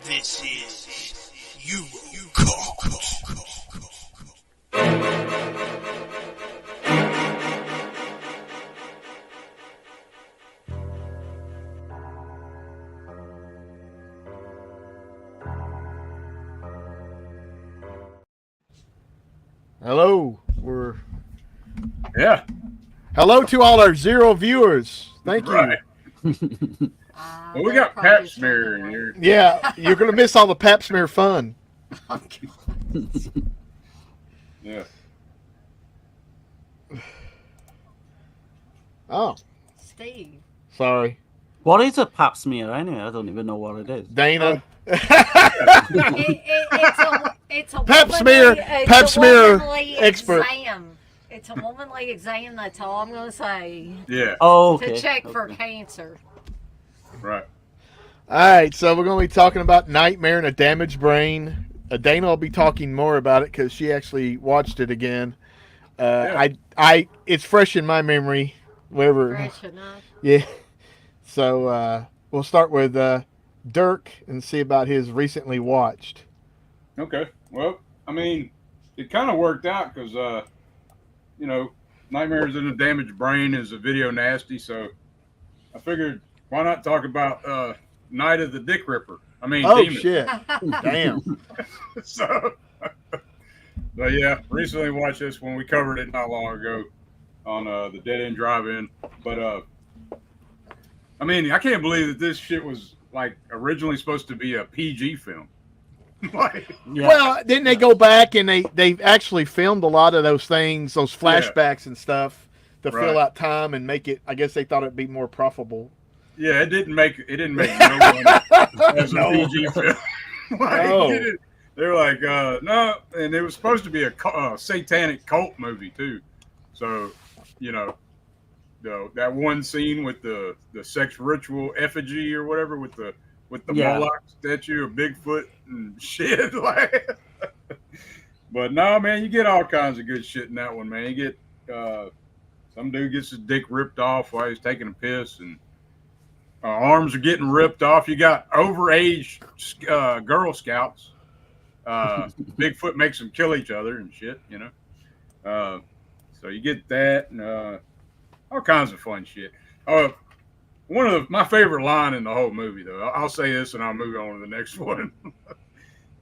This is Eurocult. Hello, Yeah. hello to all our 0 viewers. Thank you. Right. Well, we got Pap Smear in here. Yeah, you're gonna miss all the Pap Smear fun. Yeah. Oh, Steve. sorry, What is a pap smear anyway? I don't even know what it is. Dana. It's a Pap womanly- smear- it's Pap a smear womanly expert. Exam. It's a womanly exam. That's all I'm gonna say. Yeah. Oh, okay. To check for okay. cancer. Right. All right, so we're going to be talking about Nightmare and a Damaged Brain. Dana will be talking more about it because she actually watched it again. It's fresh in my memory. Whatever. Fresh enough. Yeah. So we'll start with Dirk and see about his recently watched. Okay. Well, I mean, it kind of worked out because, Nightmares in a Damaged Brain is a video nasty. So I figured, why not talk about Night of the Dick Ripper? I mean, Oh, Demon. shit. Damn. So yeah, recently watched this when we covered it not long ago on the Dead End Drive-In. But I mean, I can't believe that this shit was like originally supposed to be a PG film. Like, Yeah. Well, didn't they go back and they actually filmed a lot of those things, those flashbacks and stuff to fill Right. out time and make it, I guess they thought it'd be more profitable. yeah, it didn't make no money as a PG film. Like, No. they were like, no, and it was supposed to be a satanic cult movie too. So, that one scene with the sex ritual effigy or whatever with the Yeah. Moloch statue of Bigfoot and shit. Like, but no, man, you get all kinds of good shit in that one, man. You get some dude gets his dick ripped off while he's taking a piss, and arms are getting ripped off. You got overage Girl Scouts. Bigfoot makes them kill each other and shit, so you get that and all kinds of fun shit. One of my favorite line in the whole movie, though, I'll say this and I'll move on to the next one.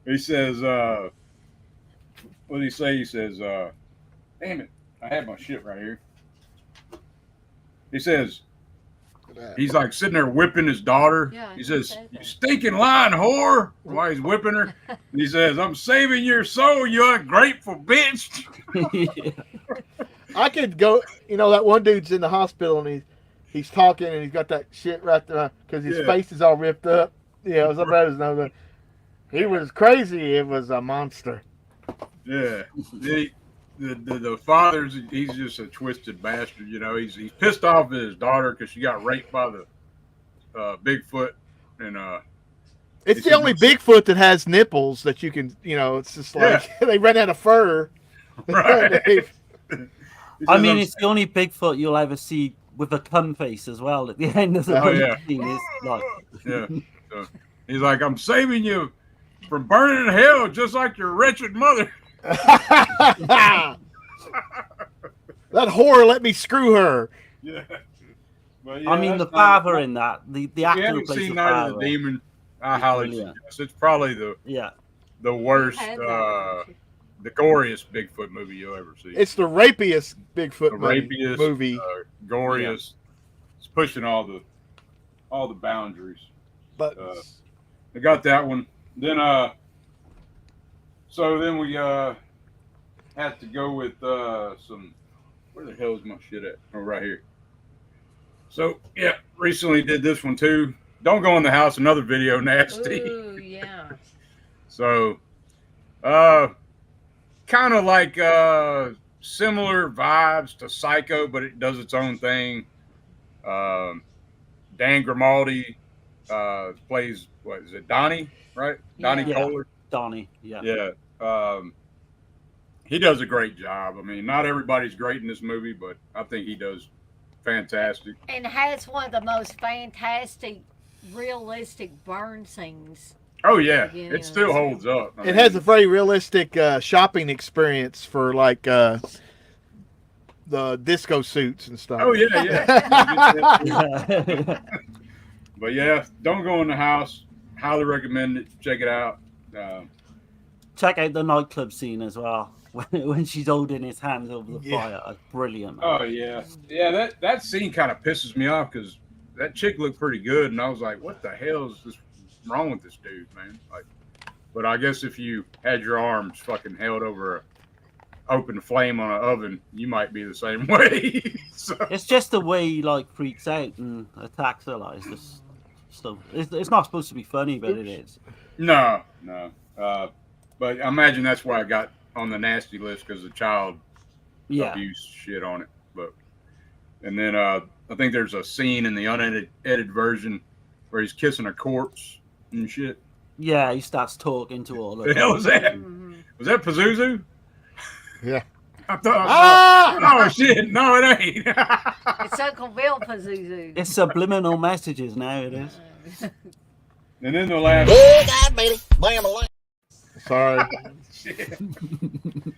He says, what did he say? He says, damn it, I have my shit right here. He says, he's like sitting there whipping his daughter. Yeah, He he says, said "You that. stinking lying whore," while he's whipping her. And he says, "I'm saving your soul, you ungrateful bitch." I could go, that one dude's in the hospital and he's talking and he's got that shit right there because his Yeah. face is all ripped up. Yeah, somebody knows that. He was crazy. It was a monster. Yeah. The father's, he's just a twisted bastard. He's pissed off at his daughter because she got raped by the Bigfoot, and It's He the said only this- Bigfoot that has nipples that you can, it's just like they ran out of fur. right. He I says, mean, "I'm it's the only Bigfoot you'll ever see with a cum face as well at the end of the Oh, yeah. scene. Is like, Yeah. So he's like, "I'm saving you from burning in hell just like your wretched mother." That whore let me screw her. Yeah. But I mean, the that's not- father in that, the If you actor who haven't plays seen the Night of father. the Demon, I highly brilliant. suggest. It's probably the Yeah. worst, Had that. the goriest Bigfoot movie you'll ever see. It's the rapiest Bigfoot the rapiest, movie. goriest. It's pushing all the boundaries. But I got that one. Then so then we had to go with some. Where the hell is my shit at? Oh, right here. So yeah, recently did this one too. Don't Go in the House. Another video nasty. Ooh, yeah. So, kind of like similar vibes to Psycho, but it does its own thing. Dan Grimaldi plays, what is it, Donnie, right? Yeah. Donnie Yeah. Kohler. Donnie. Yeah. Yeah. he does a great job. I mean, not everybody's great in this movie, but I think he does fantastic. And has one of the most fantastic, realistic burn scenes. Oh yeah, Yeah. it still holds up. I It mean, has a very realistic shopping experience for like the disco suits and stuff. Oh yeah, yeah. Yeah. But yeah, don't go in the house. Highly recommend it. Check it out. Check out the nightclub scene as well when she's holding his hands over the Yeah. fire. That's brilliant. Man. Oh yeah, yeah. That scene kind of pisses me off because that chick looked pretty good, and I was like, "What the hell is this wrong with this dude, man?" Like, but I guess if you had your arms fucking held over a open flame on an oven, you might be the same way. So, It's just the way he like freaks out and attacks her. Like, it's just stuff. It's not supposed to be funny, but it is. no. But I imagine that's why I got on the nasty list because of child Yeah. abuse shit on it. And then I think there's a scene in the unedited version where he's kissing a corpse and shit. Yeah, he starts talking to all of The hell them. was that? Mhm. Was that Pazuzu? Yeah. I thought. Ah! Oh shit! No, it ain't. It's Uncle Bill Pazuzu. It's subliminal messages now. It is. And then the last. Sorry. Shit. And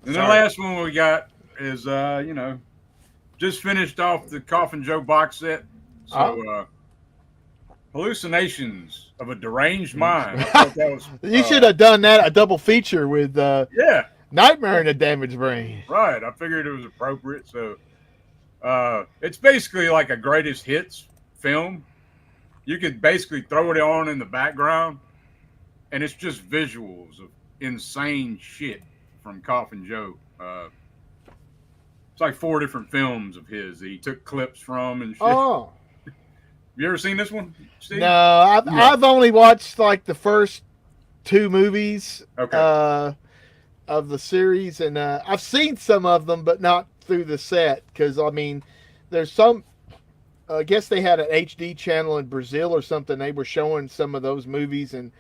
the last one we got is just finished off the Coffin Joe box set. So hallucinations of a deranged mind. I thought that was, You should have done that a double feature with yeah, Nightmare in a Damaged Brain. right. I figured it was appropriate. So it's basically like a greatest hits film. You could basically throw it on in the background, and it's just visuals of insane shit from Coffin Joe. It's like 4 different films of his that he took clips from and shit. Oh. You ever seen this one, Steve? No, I've only watched like the first 2 movies Okay. of the series, and I've seen some of them, but not through the set because I mean, there's some. I guess they had an HD channel in Brazil or something. They were showing some of those movies, and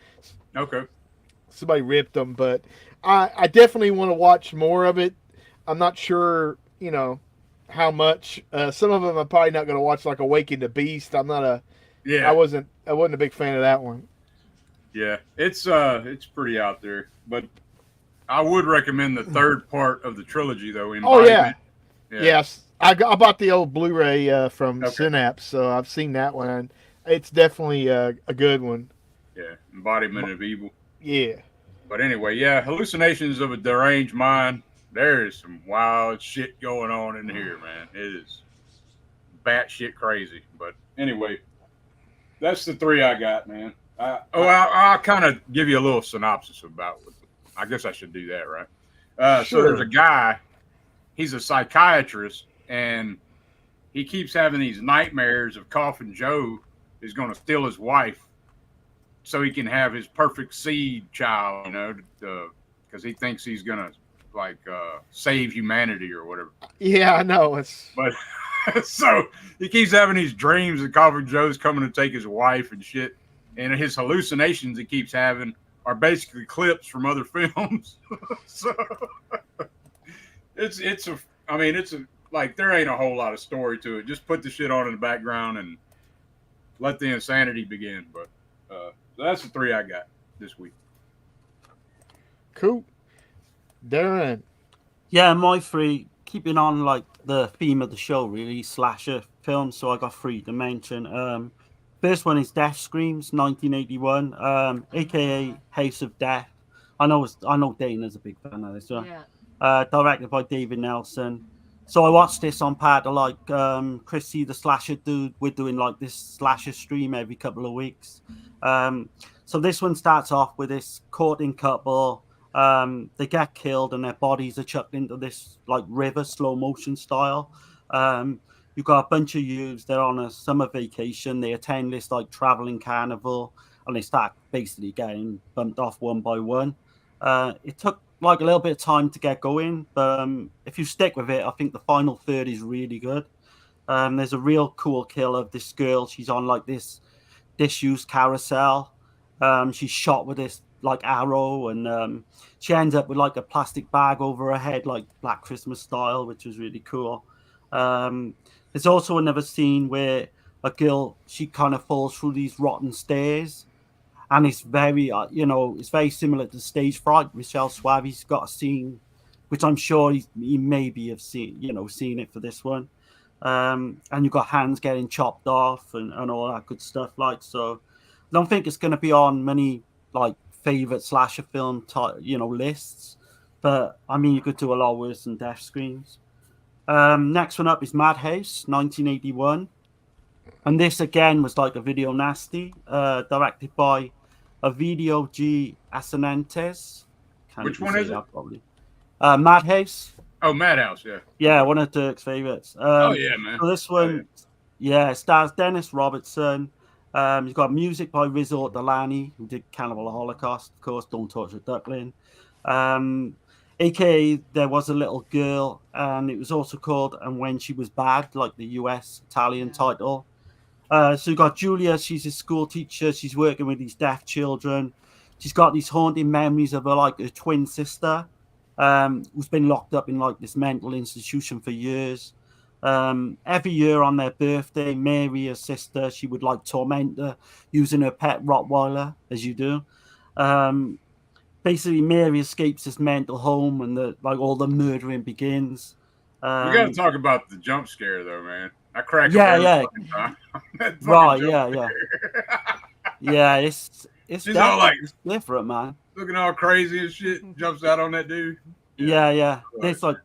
Okay. somebody ripped them. But I definitely want to watch more of it. I'm not sure, how much. Some of them I'm probably not going to watch, like Awaken the Beast. I'm not a. Yeah. I wasn't a big fan of that one. Yeah. It's pretty out there, but I would recommend the third part of the trilogy though. Oh yeah. Yeah. Yes, I bought the old Blu-ray from Okay. Synapse, so I've seen that one. It's definitely a good one. Yeah. Embodiment of Evil. Yeah. But anyway, yeah, hallucinations of a deranged mind. There is some wild shit going on in here, man. It is batshit crazy. But anyway, that's the 3 I got, man. I'll kind of give you a little synopsis about it. I guess I should do that, right? So Sure. there's a guy. He's a psychiatrist, and he keeps having these nightmares of Coffin Joe is going to steal his wife so he can have his perfect seed child, because he thinks he's going to save humanity or whatever. Yeah, I know. It's But so he keeps having these dreams that Coffin Joe's coming to take his wife and shit. And his hallucinations he keeps having are basically clips from other films. So it's there ain't a whole lot of story to it. Just put the shit on in the background and let the insanity begin. But so that's the 3 I got this week. cool. Darren. Yeah, my 3, keeping on like the theme of the show, really, slasher films. So I got 3 to mention. First one is Death Screams, 1981, aka House of Death. I know Dana's a big fan of this one. Yeah. Directed by David Nelson. So I watched this on part of like Chrissy the Slasher dude. We're doing like this slasher stream every couple of weeks. So this one starts off with this courting couple. They get killed and their bodies are chucked into this like river, slow motion style. You've got a bunch of youths. They're on a summer vacation. They attend this like traveling carnival, and they start basically getting bumped off one by one. It took like a little bit of time to get going, but if you stick with it, I think the final third is really good. There's a real cool kill of this girl. She's on like this disused carousel. She's shot with this like arrow, and she ends up with like a plastic bag over her head, like Black Christmas style, which was really cool. There's also another scene where a girl, she kind of falls through these rotten stairs, and it's very it's very similar to Stage Fright. Michelle Swaby's got a scene which I'm sure he maybe have seen it for this one. And you've got hands getting chopped off and all that good stuff. Like, so I don't think it's going to be on many like favorite slasher film lists, but I mean, you could do a lot worse than Death Screams. Next one up is Madhouse, 1981. And this again was like a video nasty, directed by Ovidio G. Asenentes. Which one is it? Probably. Madhouse. Oh, Madhouse, yeah. Yeah, one of Dirk's favorites. Oh, yeah, man. So this one, stars Dennis Robertson. You've got music by Rizzo Delany, who did Cannibal Holocaust, of course, Don't Touch the Duckling. AKA There Was a Little Girl, and it was also called And When She Was Bad, like the US Italian title. So you've got Julia, she's a school teacher, she's working with these deaf children. She's got these haunting memories of her twin sister, who's been locked up in like this mental institution for years. Every year on their birthday, Mary, her sister, she would like torment her using her pet Rottweiler, as you do. Basically, Mary escapes this mental home, and all the murdering begins. We got to talk about the jump scare, though, man. I cracked up every fucking time. Right, yeah. It's She's all like different, man. Looking all crazy and shit, and jumps out on that dude. Yeah. There's like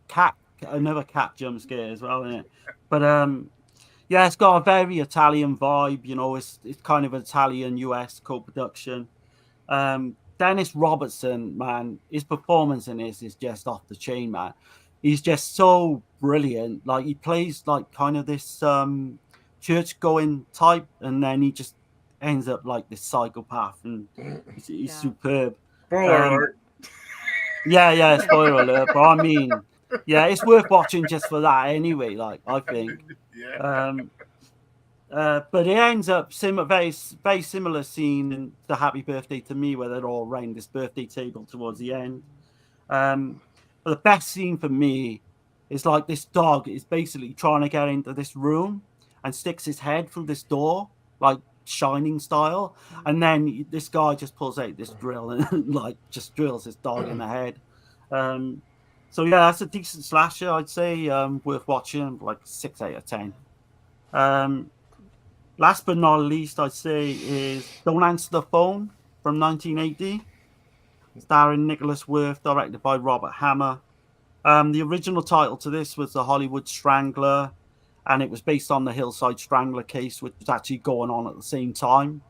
another cat jump scare as well, isn't it? But it's got a very Italian vibe. It's kind of Italian US co-production. Dennis Robertson, man, his performance in this is just off the chain, man. He's just so brilliant. Like, he plays like kind of this church-going type, and then he just ends up like this psychopath, and he's superb. Spoiler alert. Yeah, spoiler alert. But I mean, yeah, it's worth watching just for that anyway. Like, I think. But it ends up very similar scene in the Happy Birthday to Me, where they're all around this birthday table towards the end. But the best scene for me is like this dog is basically trying to get into this room and sticks his head through this door, like Shining style, and then this guy just pulls out this drill and like just drills his dog in the head. So yeah, that's a decent slasher, I'd say, worth watching, like 6 out of 10. Last but not least, I'd say is Don't Answer the Phone from 1980, starring Nicholas Worth, directed by Robert Hammer. The original title to this was The Hollywood Strangler, and it was based on the Hillside Strangler case, which was actually going on at the same time.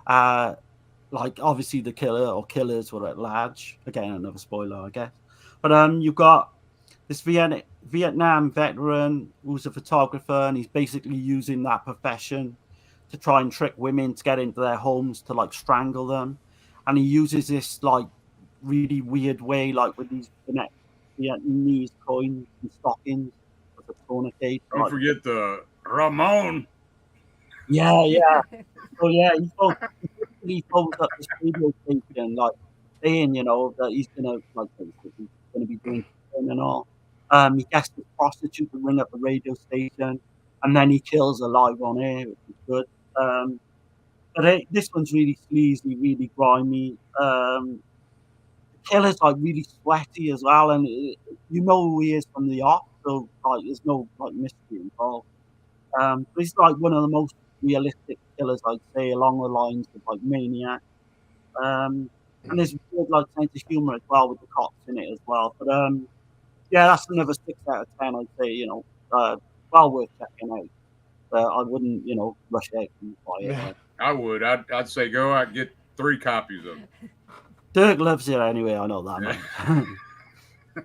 Like, obviously, the killer or killers were at large. Again, another spoiler, I guess. But you've got this Vietnam veteran who's a photographer, and he's basically using that profession to try and trick women to get into their homes to like strangle them. And he uses this like really weird way, like with these Vietnamese coins and stockings with a tourniquet. Don't forget the Ramon. Yeah. So yeah, he phones up this radio station, like saying, that he's gonna be doing something and all. He gets the prostitute to ring up the radio station, and then he kills her live on air, which is good. But this one's really sleazy, really grimy. The killer's like really sweaty as well, and you know who he is from the off, so like there's no like mystery involved. But he's like one of the most realistic killers, I'd say, along the lines of like Maniac. And there's weird like sense of humor as well with the cops in it as well. But yeah, that's another 6 out of 10, I'd say. Well worth checking out. I wouldn't, rush out and buy it. I would. I'd say go out and get 3 copies of it. Dirk loves it anyway. I know that. Yeah.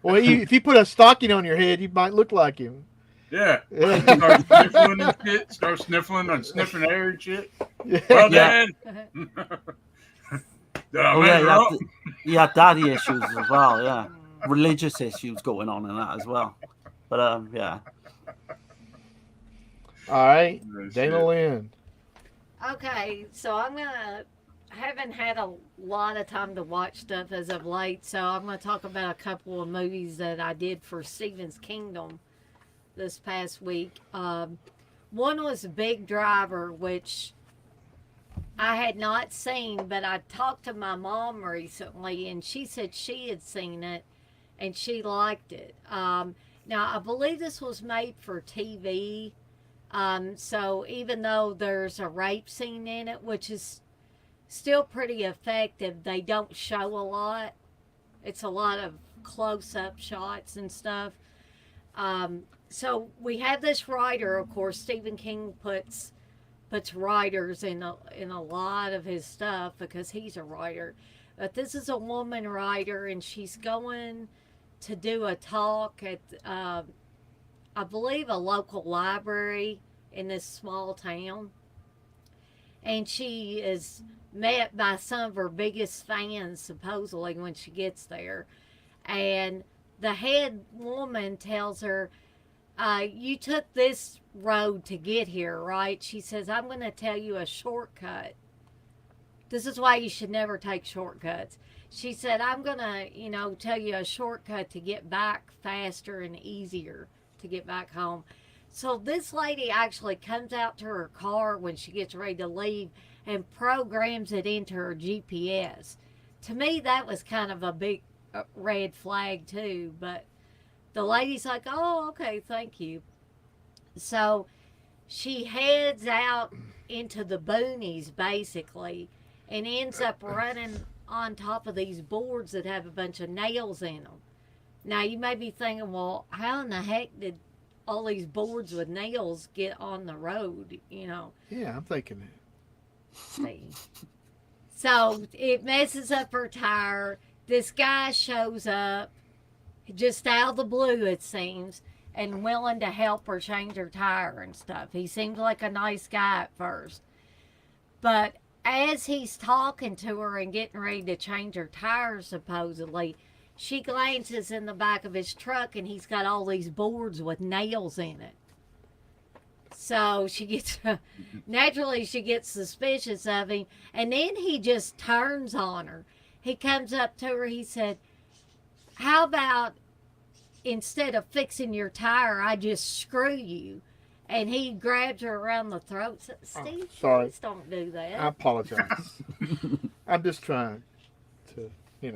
Well, if you put a stocking on your head, you might look like him. Yeah. Start sniffling and shit. Start sniffling and sniffing air and shit. Yeah. Well, Dad. He had daddy issues as well. Yeah, religious issues going on in that as well. But yeah. All right, Dana Lynn. Okay, so I'm gonna haven't had a lot of time to watch stuff as of late, so I'm going to talk about a couple of movies that I did for Stephen's Kingdom this past week. One was Big Driver, which I had not seen, but I talked to my mom recently, and she said she had seen it, and she liked it. Now, I believe this was made for TV, so even though there's a rape scene in it, which is still pretty effective, they don't show a lot. It's a lot of close-up shots and stuff. So we have this writer, of course. Stephen King puts writers in a lot of his stuff because he's a writer. But this is a woman writer, and she's going to do a talk at, I believe, a local library in this small town. And she is met by some of her biggest fans, supposedly, when she gets there. And the head woman tells her, you took this road to get here, right? She says, I'm going to tell you a shortcut. This is why you should never take shortcuts. She said, I'm going to, tell you a shortcut to get back faster and easier to get back home. So this lady actually comes out to her car when she gets ready to leave and programs it into her GPS. To me, that was kind of a big red flag too, but the lady's like, oh, okay, thank you. So she heads out into the boonies, basically, and ends up running on top of these boards that have a bunch of nails in them. Now, you may be thinking, well, how in the heck did all these boards with nails get on the road, Yeah, I'm thinking that. See. So it messes up her tire. This guy shows up, just out of the blue, it seems, and willing to help her change her tire and stuff. He seems like a nice guy at first. But as he's talking to her and getting ready to change her tires, supposedly, she glances in the back of his truck, and he's got all these boards with nails in it. So she gets, naturally, she gets suspicious of him. And then he just turns on her. He comes up to her, he said, how about instead of fixing your tire, I just screw you? And he grabs her around the throat. Steve, sorry. please don't do that. I apologize. I'm just trying to,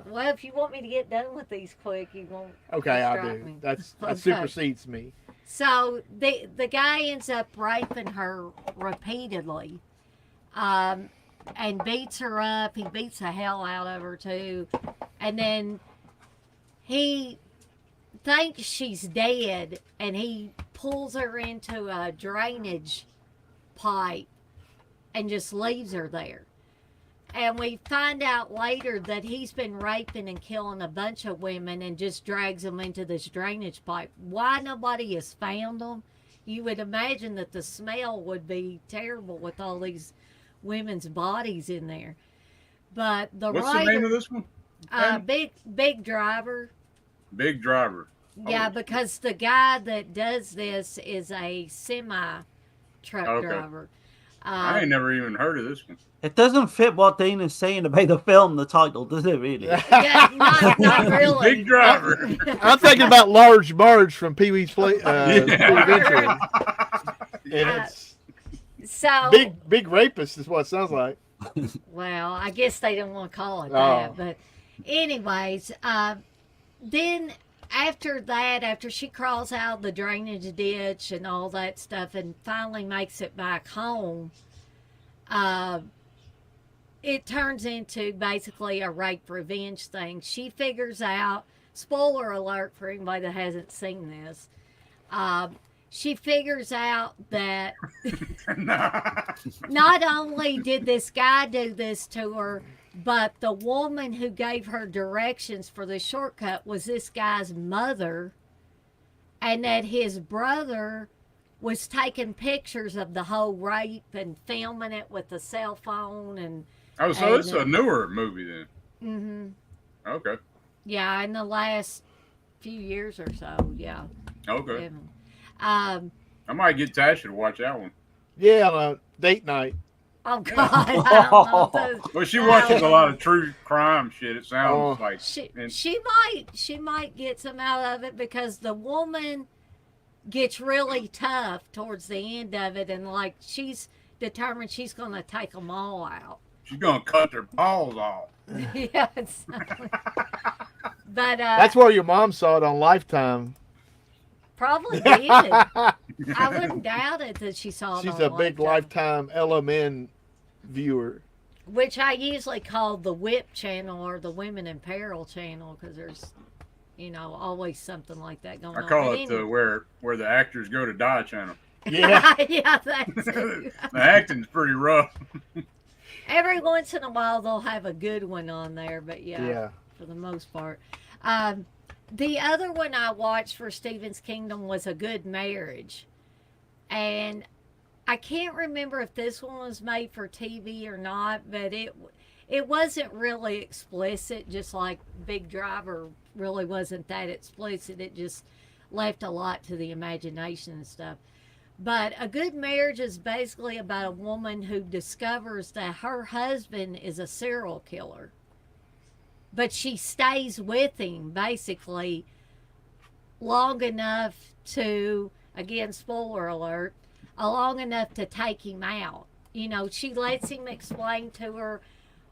Well, if you want me to get done with these quick, you won't. Okay, I distract do. me. That Okay. supersedes me. So the guy ends up raping her repeatedly, and beats her up. He beats the hell out of her too, and then he thinks she's dead, and he pulls her into a drainage pipe and just leaves her there. And we find out later that he's been raping and killing a bunch of women and just drags them into this drainage pipe. Why nobody has found them? You would imagine that the smell would be terrible with all these women's bodies in there. But What's the name of this one? Big Driver. Big Driver. Yeah, because the guy that does this is a semi-truck driver. I ain't never even heard of this one. It doesn't fit what Dean is saying about the film, the title, does it really? Yeah, not really. Big Driver. I'm thinking about Large Marge from Pee-wee's Adventure. And it's So big rapist is what it sounds like. well, I guess they didn't want to call it that, but anyways, then after that, after she crawls out of the drainage ditch and all that stuff, and finally makes it back home, it turns into basically a rape revenge thing. She figures out, spoiler alert for anybody that hasn't seen this, she figures out that not only did this guy do this to her, but the woman who gave her directions for the shortcut was this guy's mother, and that his brother was taking pictures of the whole rape and filming it with a cell phone. And oh, so it's a newer movie then. Mm-hmm. Okay. Yeah, in the last few years or so, yeah. Okay. I might get Tasha to watch that one. Yeah, on a date night. Oh God, I don't know. Well, she watches a lot of true crime shit. It sounds like She might get some out of it because the woman gets really tough towards the end of it, and like she's determined she's going to take them all out. she's gonna cut their balls off. Yeah, exactly. But that's where your mom saw it on Lifetime. probably did. I wouldn't doubt it that she saw it. She's on a big Lifetime LMN viewer. Which I usually call the WHIP channel or the Women in Peril channel because there's, always something like that going on. I call it where the actors go to die channel. Yeah. Yeah, that's it. The acting's pretty rough. Every once in a while they'll have a good one on there, but yeah. For the most part. The other one I watched for Stephen's Kingdom was A Good Marriage. And I can't remember if this one was made for TV or not, but it wasn't really explicit, just like Big Driver really wasn't that explicit. It just left a lot to the imagination and stuff. But A Good Marriage is basically about a woman who discovers that her husband is a serial killer. But she stays with him basically long enough to, again, spoiler alert, long enough to take him out. She lets him explain to her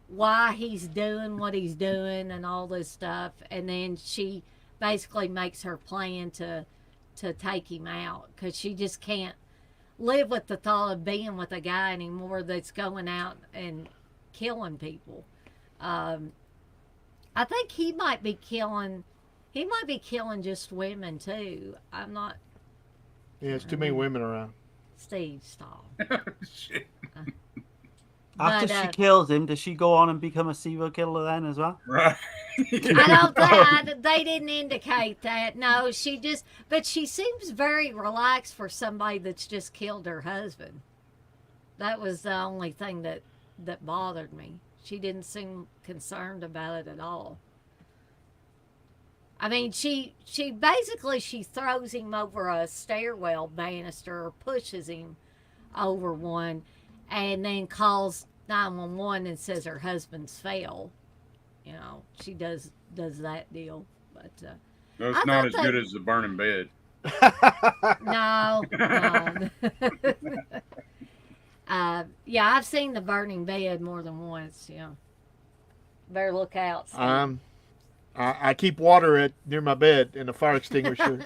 why he's doing what he's doing and all this stuff. And then she basically makes her plan to take him out because she just can't live with the thought of being with a guy anymore that's going out and killing people. I think he might be killing just women too. I'm not. Yeah, there's too many women around. Steve, stop. Shit. After she kills him, does she go on and become a serial killer then as well? Right. I don't think they didn't indicate that. No, but she seems very relaxed for somebody that's just killed her husband. That was the only thing that bothered me. She didn't seem concerned about it at all. I mean, she basically throws him over a stairwell banister or pushes him over one and then calls 911 and says her husband's fell. She does that deal. But no, it's not as good as the burning bed. No. Yeah, I've seen the burning bed more than once. Better look out. Steve. I keep water near my bed in a fire extinguisher.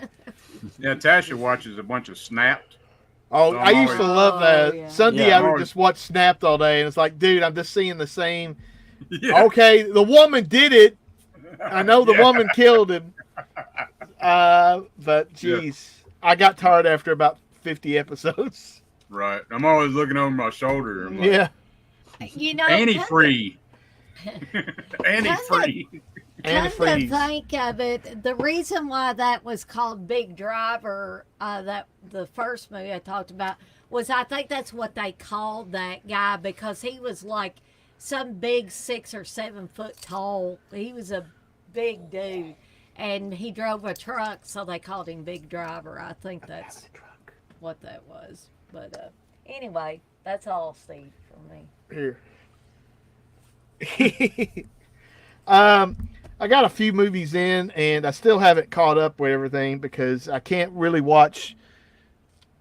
Yeah, Tasha watches a bunch of Snapped. Oh, I used to love that. Yeah. Sunday, I would just watch Snapped all day, and it's like, dude, I'm just seeing the same. Yeah. Okay, the woman did it. I know the woman killed him. But geez, I got tired after about 50 episodes. Right. I'm always looking over my shoulder. I'm like, Yeah. Antifree. Antifree. Come to think of it, the reason why that was called Big Driver, that the first movie I talked about, was I think that's what they called that guy because he was like some big 6 or 7 foot tall. He was a big dude, and he drove a truck, so they called him Big Driver. I think that's what that was. But anyway, that's all, Steve, from me. Here. I got a few movies in, and I still haven't caught up with everything because I can't really watch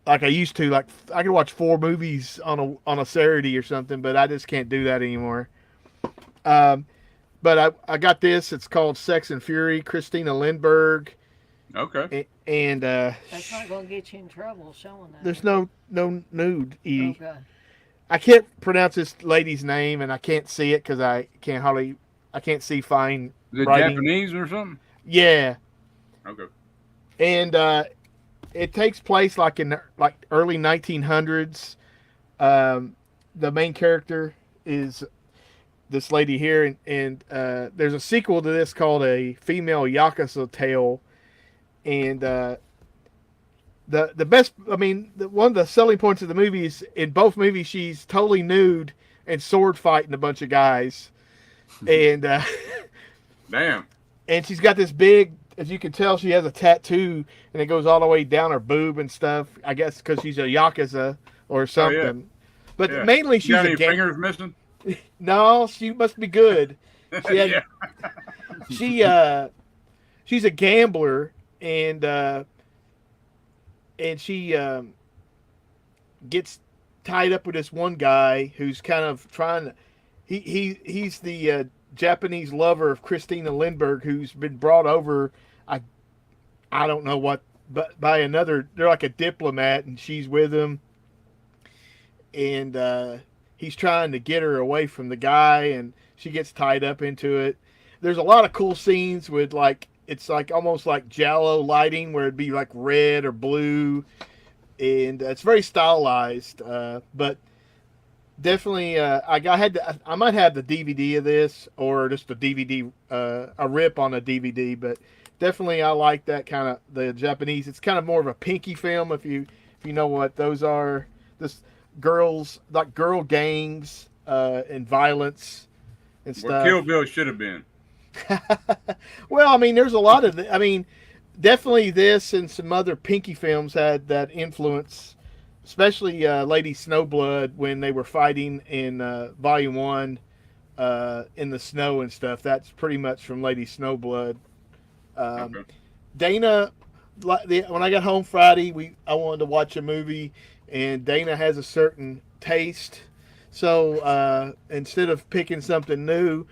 like I used to. Like I could watch 4 movies on a Saturday or something, but I just can't do that anymore. But I got this. It's called Sex and Fury. Christina Lindbergh. Okay. And that's not going to get you in trouble showing that. There's no nude. Okay. I can't pronounce this lady's name, and I can't see it because I can't see fine. Is it writing. Japanese or something? Yeah. Okay. And it takes place like in early 1900s. The main character is this lady here, and there's a sequel to this called A Female Yakuza Tale. And the best, one of the selling points of the movie is in both movies she's totally nude and sword fighting a bunch of guys. And damn. And she's got this big, as you can tell, she has a tattoo, and it goes all the way down her boob and stuff. I guess because she's a Yakuza or something. Oh, But Yeah. mainly You she's got a any fingers missing? No, she must be good. She had, Yeah. she's a gambler, and she gets tied up with this one guy who's kind of trying to. He's the Japanese lover of Christina Lindbergh, who's been brought over. I don't know what, but by another. They're like a diplomat, and she's with him, and he's trying to get her away from the guy, and she gets tied up into it. There's a lot of cool scenes with it's like almost like Giallo lighting, where it'd be like red or blue, and it's very stylized. But definitely, I might have the DVD of this, or just a DVD, a rip on a DVD. But definitely, I like that kind of the Japanese. It's kind of more of a pinky film, if you know what those are. This girls, like girl gangs, and violence and stuff. What Kill Bill should have been. Well, I mean, there's a lot of definitely this and some other pinky films had that influence, especially Lady Snowblood when they were fighting in Volume 1 in the snow and stuff. That's pretty much from Lady Snowblood. Okay. Dana, when I got home Friday, I wanted to watch a movie, and Dana has a certain taste. So instead of picking something new,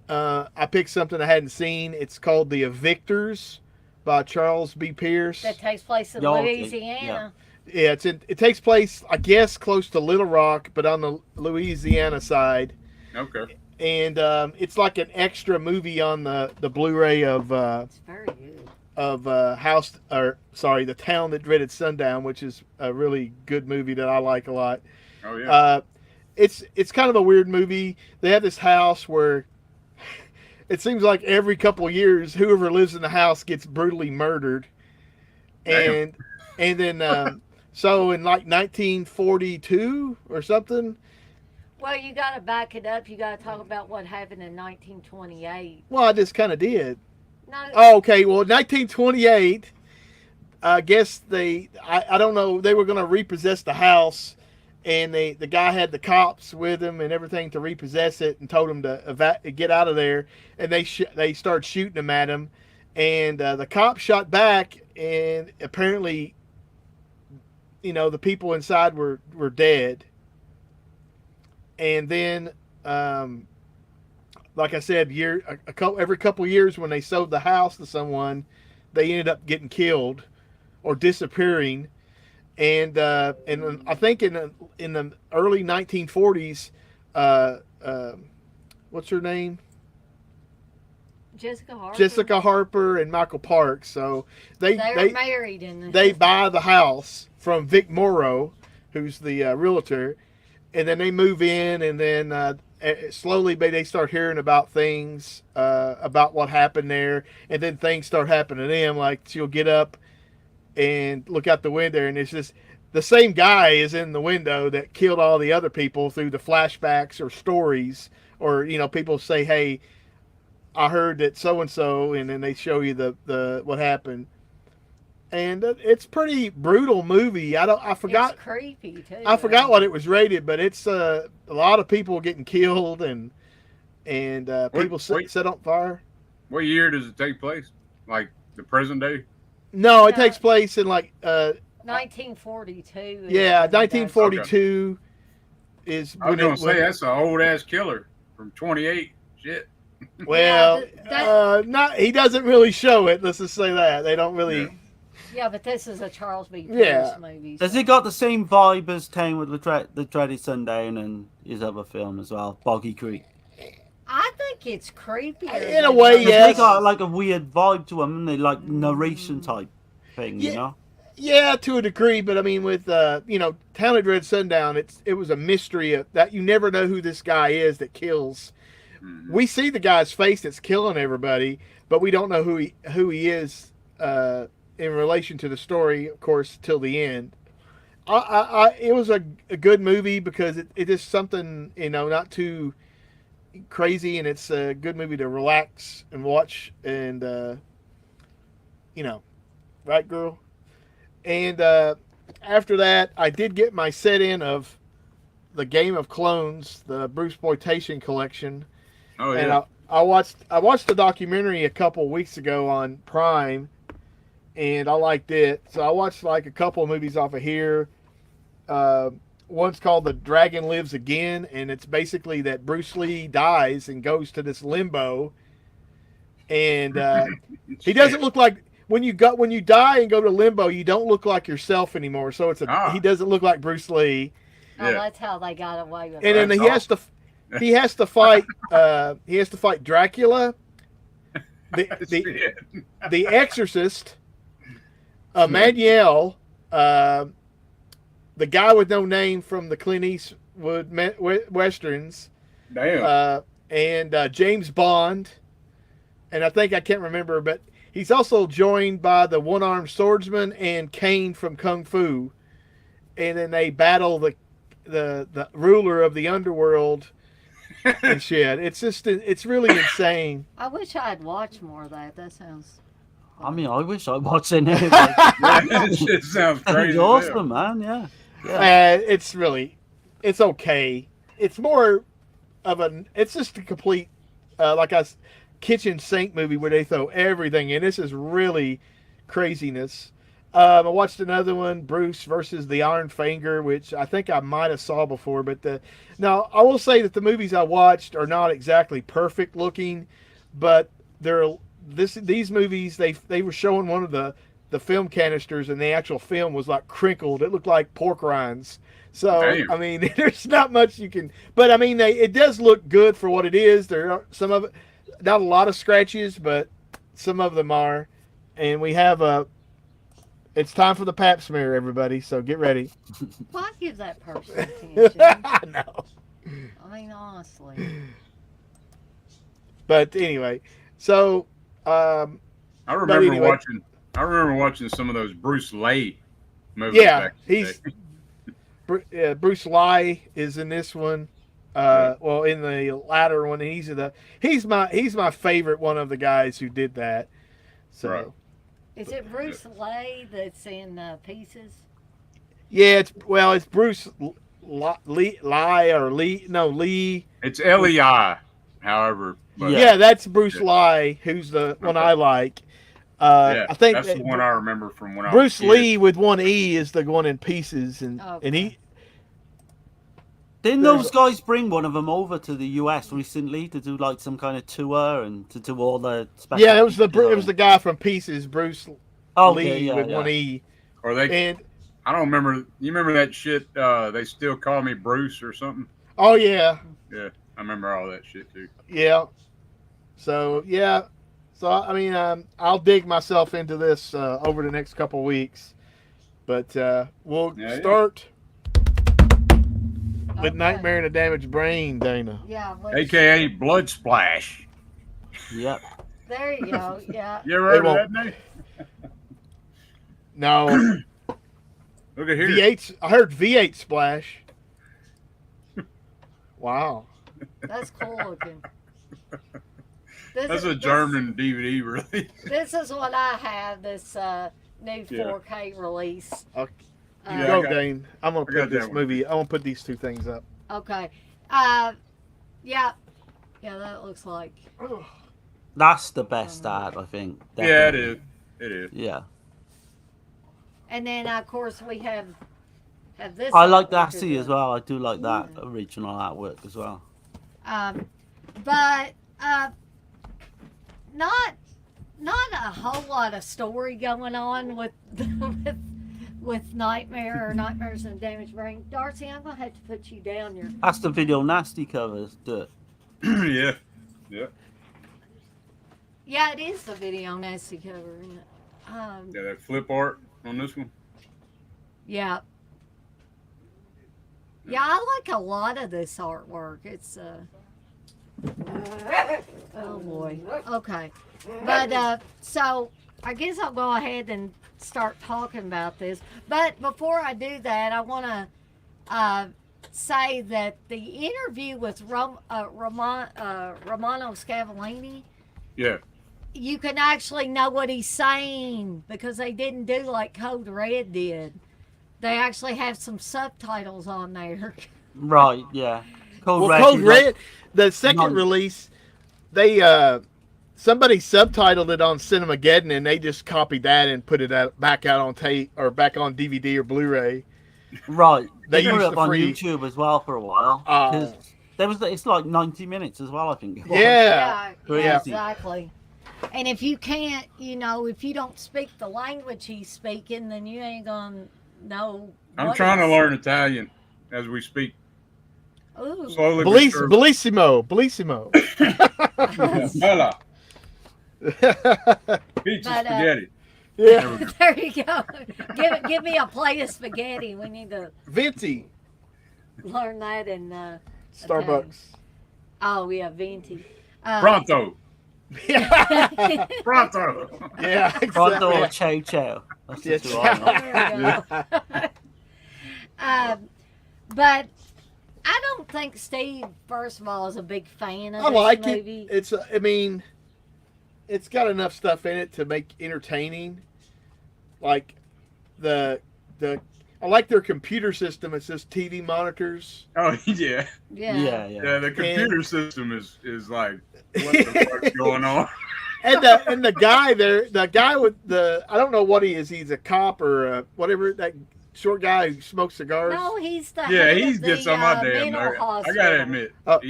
I picked something I hadn't seen. It's called The Evictors by Charles B. Pierce. That takes place in Louisiana. Yeah, it takes place, I guess, close to Little Rock, but on the Louisiana side. Okay. And it's like an extra movie on the Blu-ray of It's very good. The Town That Dreaded Sundown, which is a really good movie that I like a lot. Oh yeah. It's kind of a weird movie. They have this house where it seems like every couple of years, whoever lives in the house gets brutally murdered, Damn. and then so in like 1942 or something. Well, you got to back it up. You got to talk about what happened in 1928. Well, I just kind of did. No, Oh, okay. Well, 1928. I guess I don't know. They were going to repossess the house. And the guy had the cops with him and everything to repossess it, and told him to get out of there. And they started shooting him at him, and the cops shot back, and apparently, the people inside were dead. And then, like I said, every couple of years when they sold the house to someone, they ended up getting killed or disappearing. And I think in the early 1940s, what's her name? Jessica Harper. Jessica Harper and Michael Parks. So they were married in they buy the house from Vic Morrow, who's the realtor, and then they move in, and then slowly they start hearing about things about what happened there, and then things start happening to them. Like she'll get up and look out the window, and it's just the same guy is in the window that killed all the other people through the flashbacks or stories, or people say, "Hey, I heard that so and so," and then they show you the what happened. And it's pretty brutal movie. I forgot. It's creepy too. I forgot what it was rated, but it's a lot of people getting killed and people set on fire. What year does it take place? Like the present day? No, it takes place in like 1942. Yeah, 1942 is. I was gonna say that's an old ass killer from 28. Shit. Well, Yeah, he doesn't really show it. Let's just say that they don't really. Yeah. Yeah, but this is a Charles B. Pierce movie. Has it got the same vibe as Town with the Dreaded Sundown and his other film as well, Boggy Creek? I think it's creepier. In a way, They yes. got like a weird vibe to them, and they like narration type thing, you know? Yeah, to a degree, but I mean, with Town of Dread Sundown, it was a mystery that you never know who this guy is that kills. Mhm. We see the guy's face that's killing everybody, but we don't know who he is in relation to the story, of course, till the end. It was a good movie because it is something not too crazy, and it's a good movie to relax and watch, and right, girl. And after that, I did get my set in of the Game of Clones, the Bruce exploitation collection. Oh And yeah. I watched the documentary a couple weeks ago on Prime, and I liked it. So I watched like a couple of movies off of here. One's called The Dragon Lives Again, and it's basically that Bruce Lee dies and goes to this limbo, and he doesn't look like when you die and go to limbo, you don't look like yourself anymore. So he doesn't look like Bruce Lee, Oh, Yeah. that's how they got away with and it. then he has to fight Dracula, the Exorcist, Manuel, the guy with no name from the Clint Eastwood westerns, Damn. and James Bond, and I can't remember, but he's also joined by the one-armed swordsman and Kane from Kung Fu, and then they battle the ruler of the underworld and shit. It's really insane. I wish I had watched more of that. That sounds. I mean, I wish I watched it. That shit sounds crazy. It's awesome, man. Yeah. It's okay. It's more of it's just a complete, kitchen sink movie where they throw everything in. This is really craziness. I watched another one, Bruce versus the Iron Finger, which I think I might have saw before. But now I will say that the movies I watched are not exactly perfect looking, but these movies they were showing one of the film canisters, and the actual film was like crinkled. It looked like pork rinds. So Damn. I mean, there's not much you can. But I mean, it does look good for what it is. There are some of it, not a lot of scratches, but some of them are. And we have it's time for the pap smear, everybody. So get ready. Why give that person attention? I know. I mean, honestly. But anyway, so I remember anyway. watching some of those Bruce Lee movies. Yeah, back in the day. Bruce Lee is in this one. Well, in the latter one, he's my favorite one of the guys who did that. So Right. Is it Bruce Lee that's in Pieces? yeah, it's Bruce Lee. It's Lei, however. But Yeah, that's Bruce Lee, who's the one I like. yeah, I think that's the one I remember from when Bruce I was a kid. Lee with one E is the one in Pieces, and he. Didn't those guys bring one of them over to the US recently to do like some kind of tour and to do all the special? Yeah, it was the guy from Pieces, Bruce Lee with one E. Or And I don't remember. You remember that shit? They still call me Bruce or something. oh yeah, Yeah, I remember all that shit too. yeah. So yeah, I mean, I'll dig myself into this over the next couple weeks, but we'll start with Nightmare and a Damaged Brain, Dana. Yeah. AKA Blood Splash. Yep. There you go. Yeah. You ever heard of that name? No, Look at here. V8. I heard V8 Splash. Wow. That's cool looking. That's a German DVD release. This is what I have. This new 4K release. Okay. Yeah, Go, I got- Dane. I'm gonna I got put this that one. movie. I'm gonna put these two things up. Okay. Yeah, that looks like. That's the best art, I think. Yeah, it Definitely. is. It is. Yeah. And then of course we have this. I like artwork that as well. I do like that original artwork as well. But not a whole lot of story going on with with Nightmare or Nightmares and Damaged Brain. Darcy, I'm gonna have to put you down here. That's the Video Nasty covers. Yeah. Yeah. Yeah, it is the Video Nasty cover. Isn't it? Yeah, that flip art on this one. Yeah. Yeah, I like a lot of this artwork. It's oh boy. Okay. But so I guess I'll go ahead and start talking about this. But before I do that, I want to say that the interview with Romano Scavallini, Yeah. you can actually know what he's saying because they didn't do like Code Red did. They actually have some subtitles on there. Right, yeah. Code Red. Code is like- Red, the second No. release, they somebody subtitled it on Cinemageddon, and they just copied that and put it back out on tape or back on DVD or Blu-ray. Right. They They put used it up the on free- YouTube as well for a while. Oh. Because it's like 90 minutes as well, I think. it was. Yeah. Yeah, exactly. And if you can't, if you don't speak the language he's speaking, then you ain't gonna know. I'm what trying to he's- learn Italian as we speak. Ooh. Slowly but surely. Bellissimo. Bella. Pizza But, spaghetti. Yeah. There you go. Give me a plate of spaghetti. We need to Venti. learn that in Starbucks. Oh yeah, Venti. Pronto. Yeah. Pronto. Yeah. Pronto or Exactly. Chow Chow. That's Yeah, just who I know. There we go. But I don't think Steve, first of all, is a big fan of I this like movie. it. It's got enough stuff in it to make entertaining. Like I like their computer system. It's just TV monitors. Oh yeah. Yeah. Yeah, the computer system is like, what the fuck's going on? And the guy there, the guy with I don't know what he is. He's a cop or whatever. That short guy who smokes cigars. No, he's the Yeah, head he's of gets the, on my damn mental nerve. I hospital. gotta admit. Oh.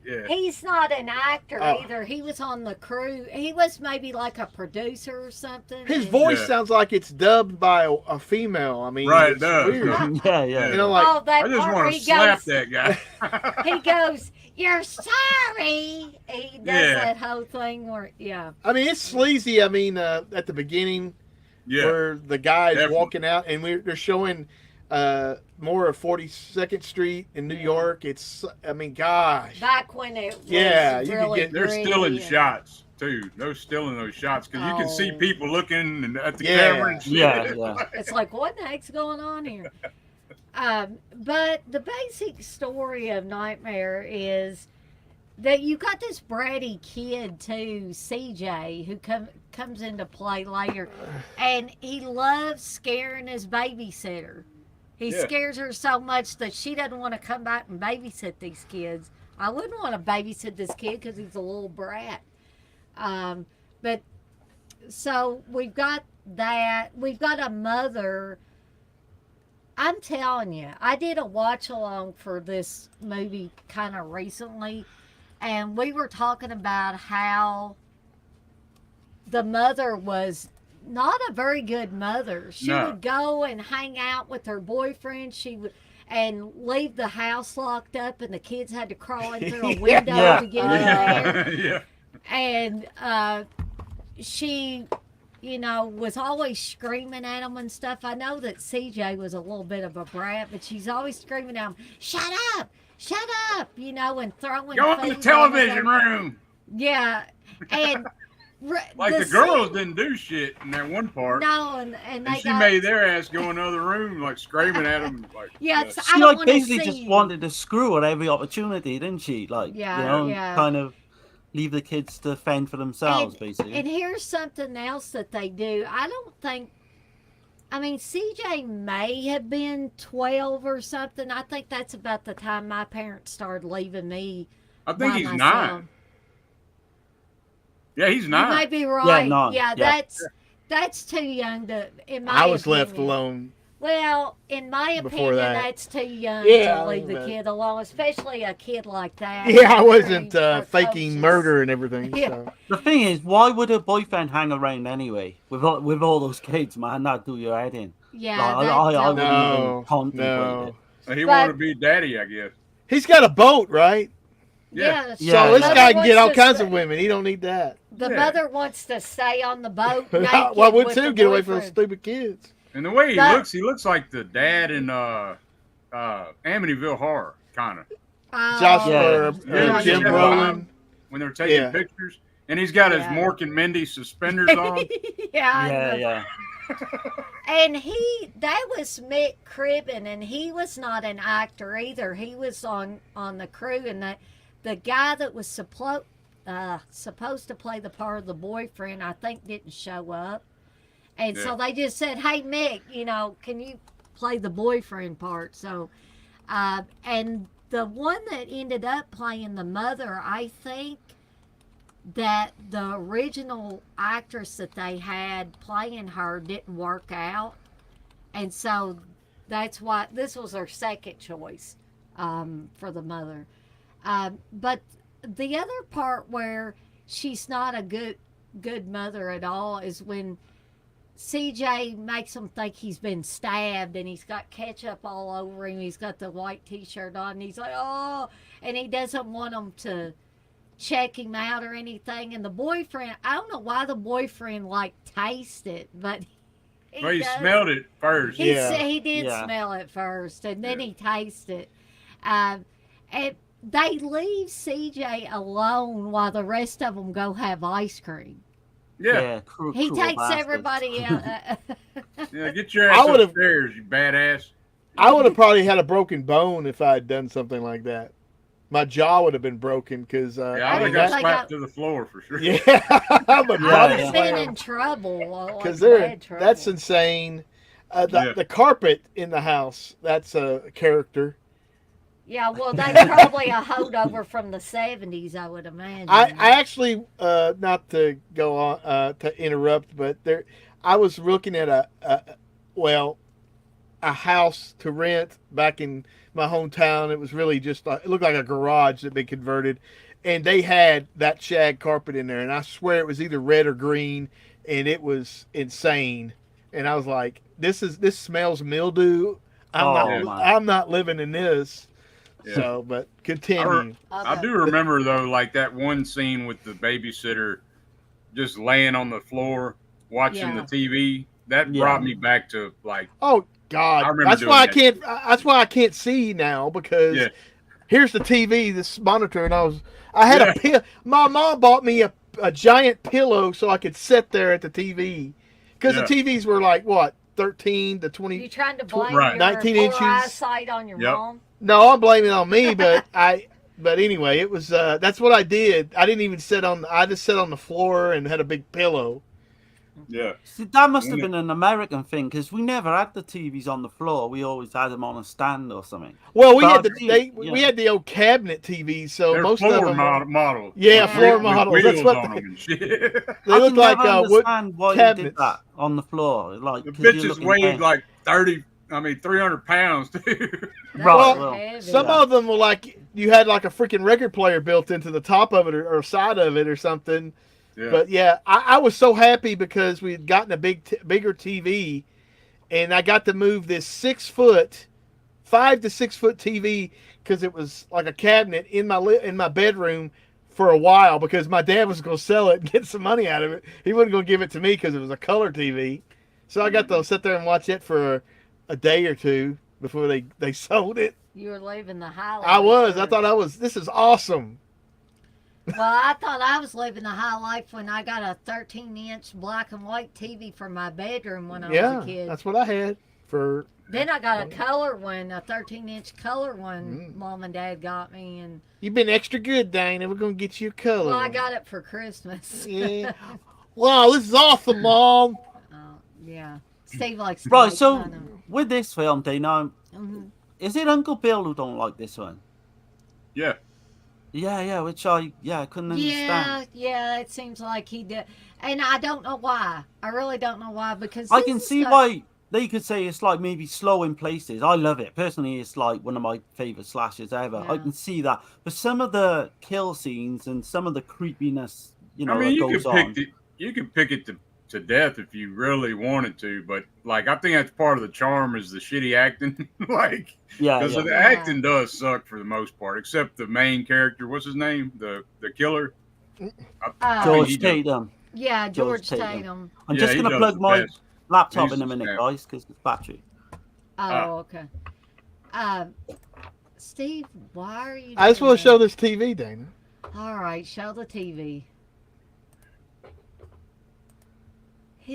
Yeah. He's not an actor Oh. either. He was on the crew. He was maybe like a producer or something. His and- voice Yeah. sounds like it's dubbed by a female. I mean, Right, it it's does. weird. Yeah, yeah. You know, like Oh, that I just part want where to he slap goes, that guy. he goes, "You're sorry." He does Yeah. that whole thing where, yeah. I mean, it's sleazy. I mean, at the beginning Yeah. where the guy's Definitely. walking out, and they're showing more of 42nd Street in New York. It's, I mean, gosh. Back when it was Yeah, you could really get- They're gritty stealing and- shots too. They're stealing those shots because you can see Oh. people looking at the Yeah. camera and shit. Yeah. It's like, what the heck's going on here? But the basic story of Nightmare is that you got this bratty kid too, CJ, who comes into play later, and he loves scaring his babysitter. He Yeah. scares her so much that she doesn't want to come back and babysit these kids. I wouldn't want to babysit this kid because he's a little brat. But so we've got that. We've got a mother. I'm telling you, I did a watch along for this movie kind of recently, and we were talking about how the mother was not a very good mother. She No. would go and hang out with her boyfriend. She would and leave the house locked up, and the kids had to crawl in through a window Yeah. to get in there. Yeah. And she, was always screaming at him and stuff. I know that CJ was a little bit of a brat, but she's always screaming at him, shut up, and throwing Go in the food television on room. Yeah, and Like the girls didn't do shit in that one part. No, and And they she got, made their ass go in the other room, like screaming at them. Like, Yeah, it's- I She don't like wanna basically see just you. wanted to screw at every opportunity, didn't she? Like, Yeah, yeah. kind of leave the kids to fend for themselves, And basically. here's something else that they do. CJ may have been 12 or something. I think that's about the time my parents started leaving me. I think by he's myself. 9. Yeah, he's You 9. might be right. no, Yeah, yeah. that's too young to. In my I was left opinion. alone. Well, in my Before opinion, that. that's too young Yeah, to leave the but- kid alone, especially a kid like that. Yeah, I Very wasn't faking precocious. murder and everything. Yeah. So. The thing is, why would her boyfriend hang around anyway with all those kids, man? That'd do your head in. Yeah, Like, that I don't- wouldn't No, even contemplate no. it. So he But- wanted to be daddy, I guess. He's got a boat, right? Yeah, Yeah, So this yeah. guy can get all wants to kinds stay- of women. He don't need that. The Yeah. mother wants to stay on the boat. Well, naked I would with too. the Get away from those boyfriend. stupid kids. And the way he That- looks like the dad in Amityville Horror, kind of. Oh, Josh Yeah. or Jim Yeah. Brolin. When they're taking Yeah. pictures. And he's got his Yeah. Mork and Mindy suspenders on. yeah, Yeah, yeah. And that was Mick Cribbin, and he was not an actor either. He was on the crew, and the guy that was supposed to play the part of the boyfriend, I think, didn't show up. And so Yeah. they just said, hey, Mick, can you play the boyfriend part? So And the one that ended up playing the mother, I think that the original actress that they had playing her didn't work out. And so that's why this was her second choice for the mother. But the other part where she's not a good mother at all is when CJ makes him think he's been stabbed and he's got ketchup all over him. He's got the white t-shirt on and he's like, oh, and he doesn't want him to check him out or anything. And the boyfriend, I don't know why the boyfriend like tastes it, but he smelled it first. He did smell it first, and then he tasted it. And they leave CJ alone while the rest of them go have ice cream. Yeah. He takes everybody out. Yeah, get your ass upstairs, you badass. I would have probably had a broken bone if I had done something like that. My jaw would have been broken because I would have got slapped to the floor for sure. Yeah, I would have been in trouble. Because that's insane. The carpet in the house, that's a character. Yeah, well, that's probably a holdover from the 70s, I would imagine. I actually, not to go on, to interrupt, but I was looking at a house to rent back in my hometown. It was really just, it looked like a garage that had been converted. And they had that shag carpet in there. And I swear it was either red or green. And it was insane. And I was like, this smells mildew. I'm not living in this. Yeah. So, but continue. I do remember though, like that one scene with the babysitter just laying on the floor watching the TV. That brought me back to like. Oh God! That's why I can't see now because here's the TV, this monitor, and I had my mom bought me a giant pillow so I could sit there at the TV because the TVs were like what 13 to 20. You trying to blame your 19 inches eyesight on your mom? No, I'm blaming it on me, but but anyway, it was that's what I did. I didn't even I just sat on the floor and had a big pillow. Yeah. See, that must have been an American thing because we never had the TVs on the floor. We always had them on a stand or something. Well, we had the old cabinet TVs, so they're most floor of them models. Yeah, floor models. That's what they look like. Wood why cabinets. They did that on the floor, like the bitches weighed like 300 pounds, too. Well, some of them were like you had like a freaking record player built into the top of it or side of it or something. Yeah. But yeah, I was so happy because we had gotten a bigger TV, and I got to move this 5 to 6 foot TV because it was like a cabinet in my bedroom for a while because my dad was going to sell it and get some money out of it. He wasn't going to give it to me because it was a color TV, so I got to sit there and watch it for a day or two before they sold it. You were living the high life. I was. I thought this is awesome. Well, I thought I was living the high life when I got a 13-inch black and white TV for my bedroom when I was a kid. That's what I had for. Then I got a color one, a 13-inch color one. Mom and Dad got me, and you've been extra good, Dana. We're gonna get you a color. Well, I got it for Christmas. Yeah. Wow, this is awesome, Mom. Yeah. Steve likes. Right. So with this film, Dana, is it Uncle Bill who don't like this one? Yeah. Yeah, which I couldn't understand. Yeah, it seems like he did. And I don't know why. I really don't know why, because I can see why they could say it's like maybe slow in places. I love it. Personally, it's like one of my favorite slashers ever. Yeah. I can see that. But some of the kill scenes and some of the creepiness, that goes on. You could pick it to death if you really wanted to, but like I think that's part of the charm is the shitty acting. Because the acting does suck for the most part, except the main character. What's his name? The killer. George Tatum. Yeah, George Tatum. I'm just gonna plug my laptop in a minute, guys, because it's battery. Oh, okay. Steve, why are you? I just want to show this TV, Dana. All right, show the TV.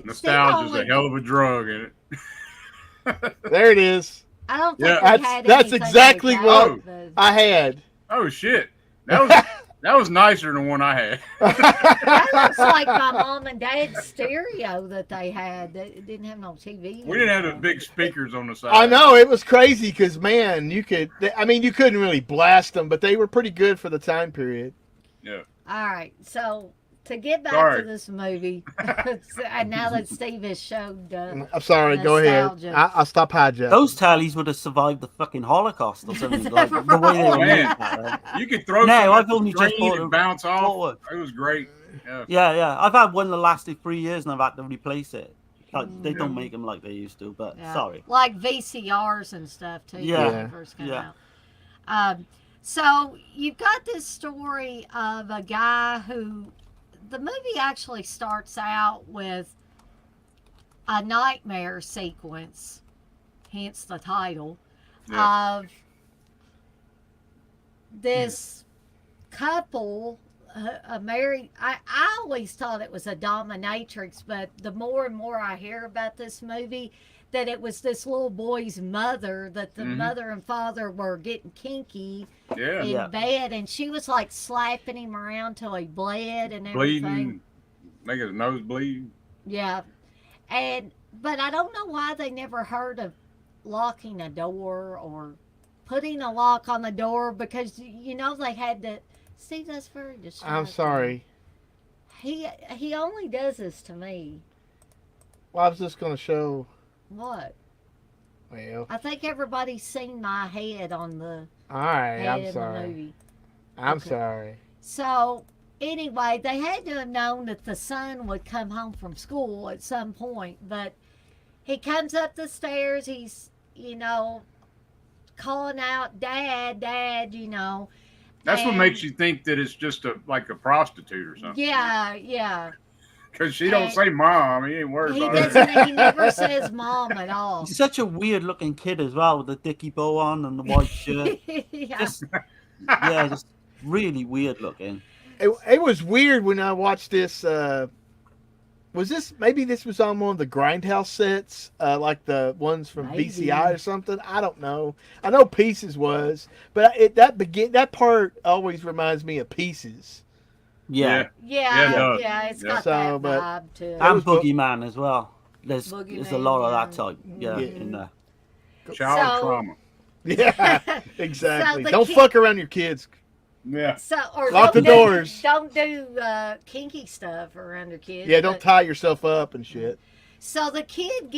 Nostalgia's a hell of a drug in it. There it is. I don't think that's exactly what I had. Oh shit! That That was nicer than one I had. That looks like my mom and dad's stereo that they had. It didn't have no TV. We didn't have the big speakers on the side. I know it was crazy because man, you couldn't really blast them, but they were pretty good for the time period. Yeah. All right, so to get back Sorry. to this movie, and now that Steve has showed, I'm sorry. Go ahead. Nostalgia. I'll stop hijacking. Those tallies would have survived the fucking Holocaust or something. Like the way they were Man. made. Right? You could throw No, some I've at the only just screen bought and a- bounce bought off. one. It was great. Yeah. Yeah. I've had one that lasted 3 years and I've had to replace it. Like, they don't Yeah. make them like they used to, but yeah, sorry. like VCRs and stuff too. Yeah. When they first came Yeah. out. So you've got this story of a guy who, the movie actually starts out with a nightmare sequence, hence the title, Yeah. of this couple, a married. I always thought it was a dominatrix, but the more and more I hear about this movie, that it was this little boy's mother, that the mother and father were getting kinky Yeah. in Yeah. bed, and she was like slapping him around till he bled and everything. Bleeding. Make his nose bleed. Yeah, but I don't know why they never heard of locking a door or putting a lock on the door, because they had to. See, that's very distracting. I'm sorry. He only does this to me. Well, I was just gonna show. What? Well, I think everybody's seen my head on the all right. head I'm in the sorry. movie. I'm Okay. sorry. So anyway, they had to have known that the son would come home from school at some point, but he comes up the stairs, he's, calling out, Dad, Dad, That's what And- makes you think that it's just like a prostitute or something. Yeah. Because she don't And- say mom. He ain't worried He about it. doesn't, he never says mom at all. He's such a weird looking kid as well, with the dicky bow on and the white shirt. Yeah. Just really weird looking. It was weird when I watched this. Maybe this was on one of the Grindhouse sets, like the ones from Maybe. BCI or something. I don't know. I know Pieces was, but that part always reminds me of Pieces. Yeah. Yeah, it does. It's Yeah. got So, that but- vibe to it. That And was what- Boogeyman as well. There's a Boogeyman, lot of yeah. that type Yeah. in there. Child So- trauma. Yeah, exactly. the Don't kid- fuck around your kids. Yeah. Or Lock the don't do- doors. Don't do kinky stuff around your kids. Yeah, don't but- tie yourself up and shit. So the kid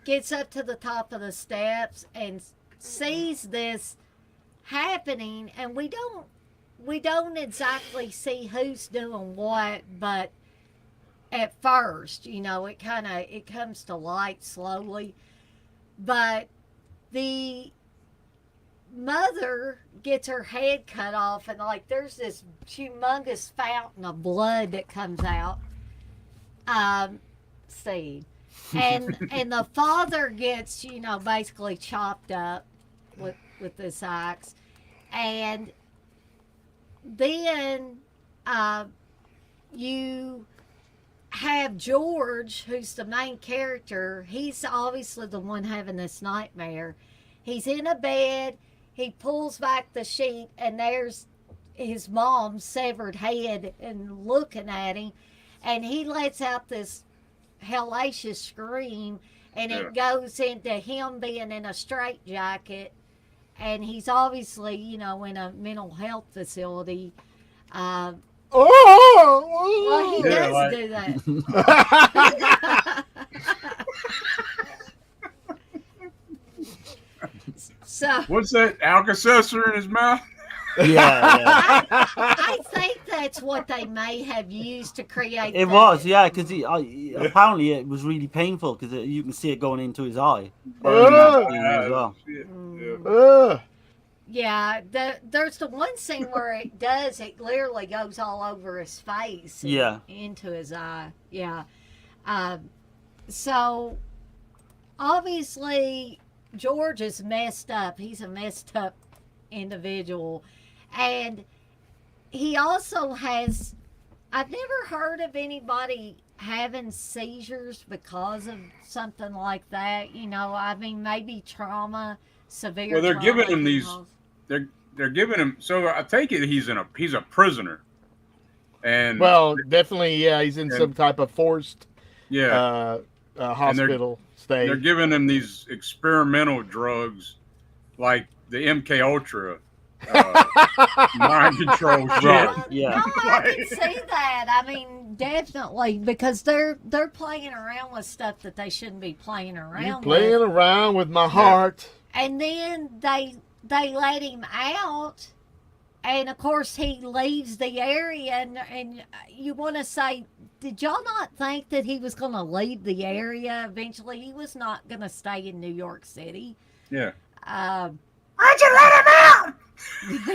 gets up to the top of the steps and sees this happening, and we don't exactly see who's doing what, but at first, it comes to light slowly. But the mother gets her head cut off, and like there's this humongous fountain of blood that comes out. Steve. And the father gets, basically chopped up with this axe. And then you have George, who's the main character. He's obviously the one having this nightmare. He's in a bed. He pulls back the sheet, and there's his mom's severed head and looking at him. And he lets out this hellacious scream, and it goes into him being in a straitjacket, and he's obviously, in a mental health facility. Well, he Yeah, does do that. So What's that? Alka-Seltzer in his mouth? Yeah. I think that's what they may have used to create. It that. was, yeah, because apparently it was really painful because you can see it going into his eye. Oh. As well. Shit. Mm. Yeah. Ugh. Yeah, there's the one scene where it literally goes all over his face. And Yeah. into his eye. Yeah. So obviously George is messed up. He's a messed up individual. And he also has, I've never heard of anybody having seizures because of something like that. Maybe trauma, severe Well, they're trauma giving him can these- cause- they're giving him. So I take it he's a prisoner, and Well, definitely, yeah. He's in and- some type of forced yeah, hospital stay. they're giving him these experimental drugs, like the MK Ultra mind control shit. Right. Yeah. No, I can see that. I mean, definitely, because they're playing around with stuff that they shouldn't be playing around You with. playing around with my heart. And then they let him out, and of course he leaves the area, and you want to say, did y'all not think that he was going to leave the area eventually? He was not going to stay in New York City. Yeah. Why'd you let him out?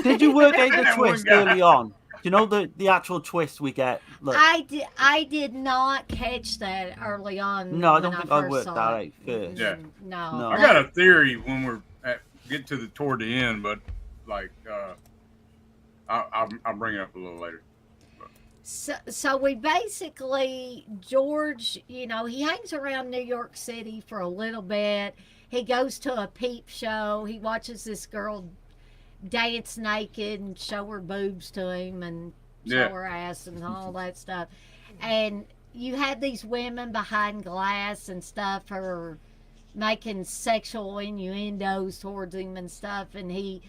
Did you work out the That one twist guy. early on? Do you know the actual twist we get? Look, I did not catch that early on. no, I when don't think I first worked saw that it. out first. Yeah. No. I got a theory when we're get to toward the end, but like I'll bring it up a little later. So we basically, George, he hangs around New York City for a little bit. He goes to a peep show. He watches this girl dance naked and show her boobs to him and show her ass and all that stuff. And you have these women behind glass and stuff who are making sexual innuendos towards him and stuff. And he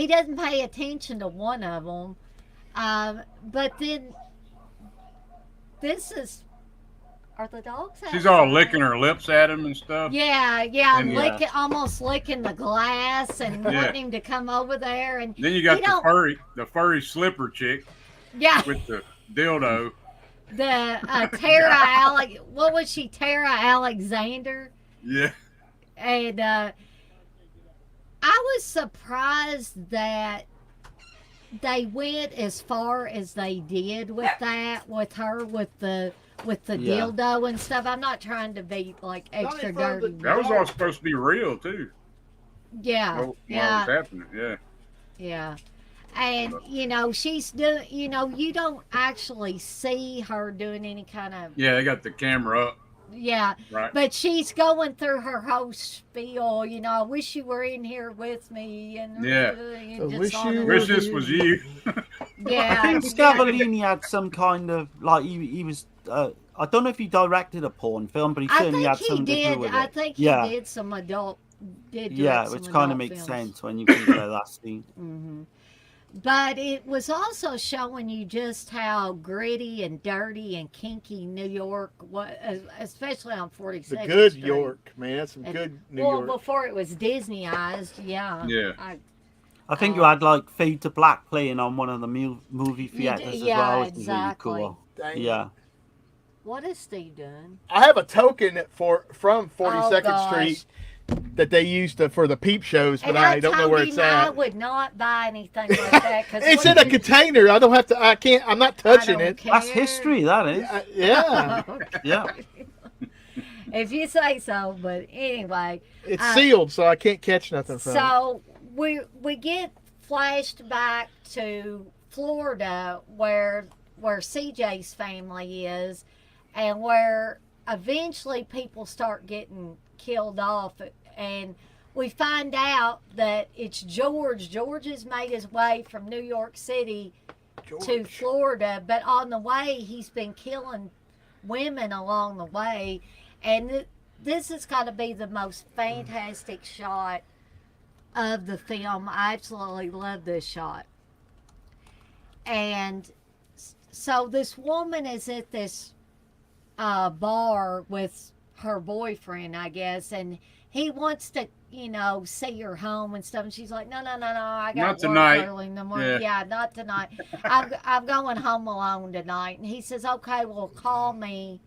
doesn't pay attention to one of them. But then are the dogs outside? She's all licking her lips at him and stuff. Yeah, And- almost licking the glass and wanting him to come over there. And Then you got the furry slipper chick yeah, with the dildo. the Tara what was she? Tara Alexander. Yeah. And I was surprised that they went as far as they did with that, with her, with the dildo and stuff. I'm not trying to be like extra dirty. That was all supposed to be real too. Yeah, While it yeah, was happening. Yeah. yeah. And she's doing. You don't actually see her doing any kind of. Yeah, they got the camera up. Yeah, Right. but she's going through her whole spiel. I wish you were in here with me. And Yeah. and I wish on you and were Wish this was you. Yeah, I think Scavallini had some kind of he was. I don't know if he directed a porn film, but he I certainly think had he something to do did. with it. I think he Yeah. did some adult. Yeah, which kind of makes sense when you think about that scene. Hmm. But it was also showing you just how gritty and dirty and kinky New York was, especially on 42nd The good Street. York, man. That's some good New Well, York. before it was Disneyized, yeah. Yeah. I think you had like Fade to Black playing on one of the movie theaters as yeah, well, which exactly. is really cool. Dang. Yeah. What is Steve doing? I have a token from 42nd gosh. Street that they used for the peep shows, but And I don't know told where him it's I at. would not buy anything like that because It's in a container. I don't have to. I can't. I'm not touching it. That's history, that is. Yeah, Yeah. If you say so, but anyway. it's sealed, so I can't catch nothing from it. So we get flashed back to Florida where CJ's family is, and where eventually people start getting killed off, and we find out that it's George. George has made his way from New York City to Florida, but on the way he's been killing women along the way, and this has got to be the most fantastic shot of the film. I absolutely love this shot. And so this woman is at this bar with her boyfriend, I guess, and he wants to, see her home and stuff. And she's like, no, I got Not work tonight. early in the morning. Yeah, not tonight. I'm going home alone tonight. And he says, okay, well, call me,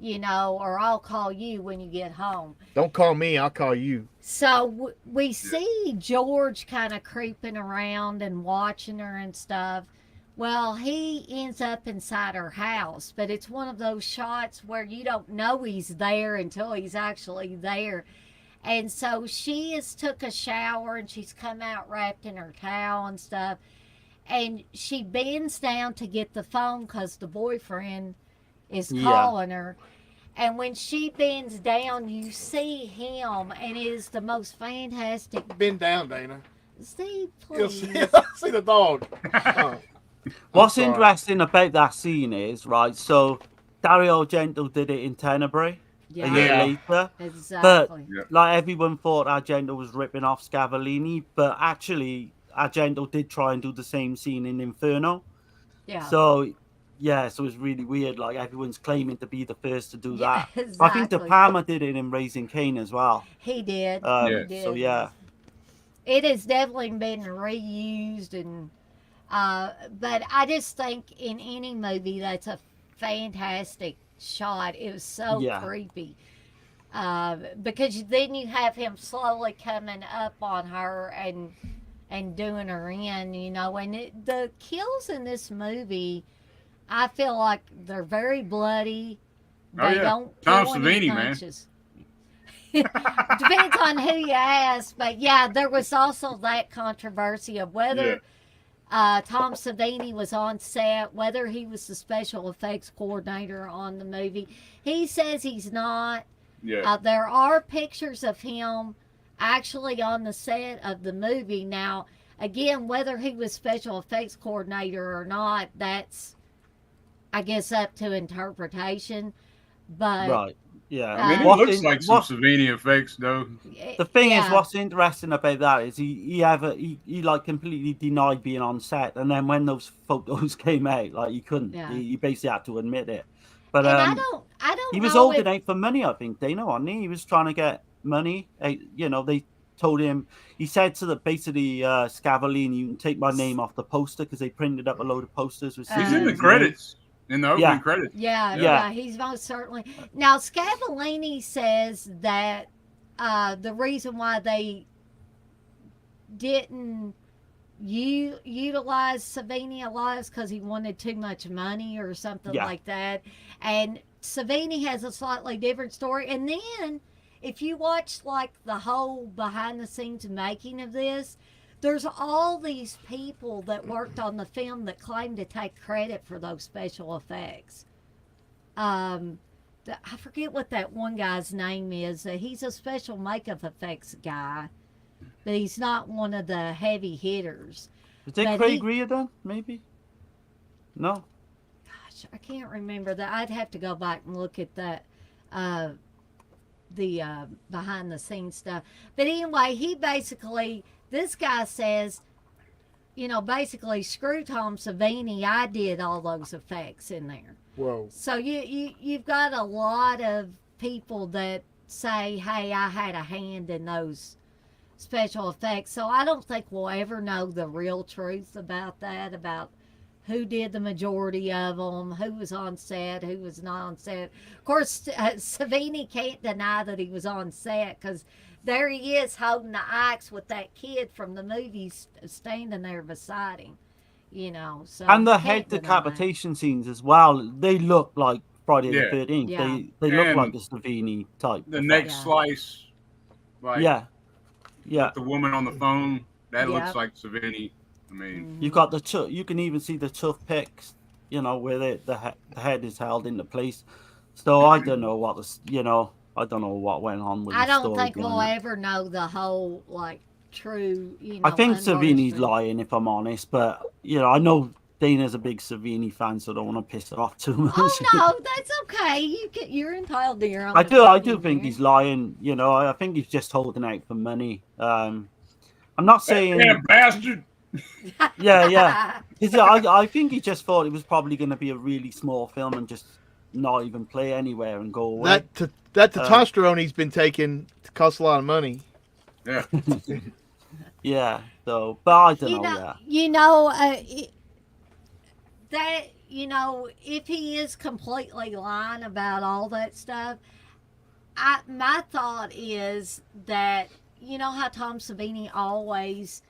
or I'll call you when you get home. Don't call me. I'll call you. So we see George kind of creeping around and watching her and stuff. Well, he ends up inside her house, but it's one of those shots where you don't know he's there until he's actually there. And so she has took a shower and she's come out wrapped in her towel and stuff. And she bends down to get the phone because the boyfriend is calling her. And when she bends down, you see him, and it is the most fantastic. Bend down, Dana. Steve, You'll please. see, see the dog. Oh, What's sorry. interesting about that scene is, right, so Dario Argento did it in Tenebrae a year Yeah. later. Exactly. But like everyone thought Argento was ripping off Scavellini, but actually Argento did try and do the same scene in Inferno. Yeah. So yeah, so it's really weird. Like everyone's claiming to be the first to do Yeah, that. exactly. I think De Palma did it in Raising Cain as well. He did. Yeah. He did. So yeah, It has definitely been reused, and but I just think in any movie that's a fantastic shot. It was so Yeah. creepy. Because then you have him slowly coming up on her and doing her in, you know. And the kills in this movie, I feel like they're very bloody. They Oh, yeah. don't Tom pull any Savini, man. punches. Depends on who you ask, but yeah, there was also that controversy of whether Tom Savini was on set, whether he was the special effects coordinator on the movie. He says he's not. Yeah. There are pictures of him actually on the set of the movie. Now, again, whether he was special effects coordinator or not, that's, I guess, up to interpretation. But right. Yeah. I mean, it What's looks in- like some what- Savini effects, though. The thing is, yeah. what's interesting about that is he like completely denied being on set, and then when those photos came out, like he couldn't. Yeah. He basically had to admit it. But And I don't he was know holding if, out for money, I think, Dana, wasn't he? He was trying to get money. You know, they told him. He said to the basically Scavellini, "You can take my name off the poster," because they printed up a load of posters with. He's in the Savini's name. credits. In the opening Yeah. credits. Yeah, Yeah. he's most certainly. Now, Scavellini says that the reason why they didn't utilize Savini a lot is because he wanted too much money or something Yeah. like that. And Savini has a slightly different story. And then, if you watch like the whole behind the scenes making of this, there's all these people that worked on the film that claim to take credit for those special effects. I forget what that one guy's name is. He's a special makeup effects guy, but he's not one of the heavy hitters. Was it But Craig Reardon? Maybe. No. Gosh, I can't remember that. I'd have to go back and look at that. The behind the scenes stuff. But anyway, this guy says, you know, basically, screw Tom Savini. I did all those effects in there. Whoa. So you've got a lot of people that say, hey, I had a hand in those special effects. So I don't think we'll ever know the real truth about that, about who did the majority of them, who was on set, who was not on set. Of course, Savini can't deny that he was on set, because there he is holding the axe with that kid from the movies standing there beside him. You know, so And the you head can't deny that. decapitation scenes as well. They look like Friday Yeah. the 13th. Yeah. They look And like a Savini type. The next Yeah. slice, like Yeah. Yeah. the woman on the phone, that Yeah. looks like Savini. I mean, You got you can even see the toothpicks, you know, where the head is held into place. So I don't know what I don't know what went on with I the don't story think behind we'll it. ever know the whole, like, true, you know. I think unvarnished Savini's truth. lying, if I'm honest, but you know, I know Dana's a big Savini fan, so I don't want to piss her off too much. Oh no, that's okay. You're entitled to your own. I do opinion think there. he's lying. You know, I think he's just holding out for money. I'm not saying. damn bastard. Yeah. I think he just thought it was probably going to be a really small film and just not even play anywhere and go away. That testosterone he's been taking costs a lot of money. Yeah. Yeah. So, but I don't know. If he is completely lying about all that stuff, my thought is that, you know how Tom Savini always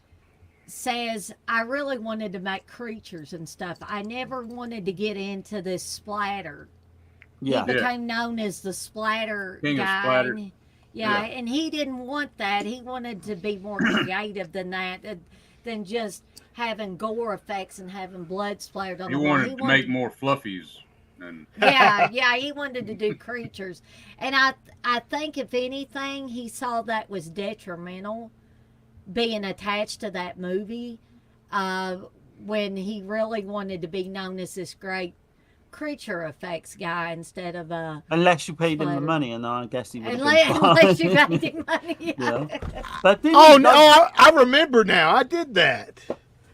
says, I really wanted to make creatures and stuff. I never wanted to get into this splatter. Yeah. He became known as the splatter King of guy. splatter. Yeah, and he didn't want that. He wanted to be more creative than that, than just having gore effects and having blood splattered on He the wall. wanted to make more fluffies. And Yeah, he wanted to do creatures. And I think, if anything, he saw that was detrimental being attached to that movie when he really wanted to be known as this great creature effects guy instead of a. Unless you paid him the Spider. money, and I guess he would have Unless been you fine. paid him money. Yeah. But didn't Oh he- no, I remember now. I did that.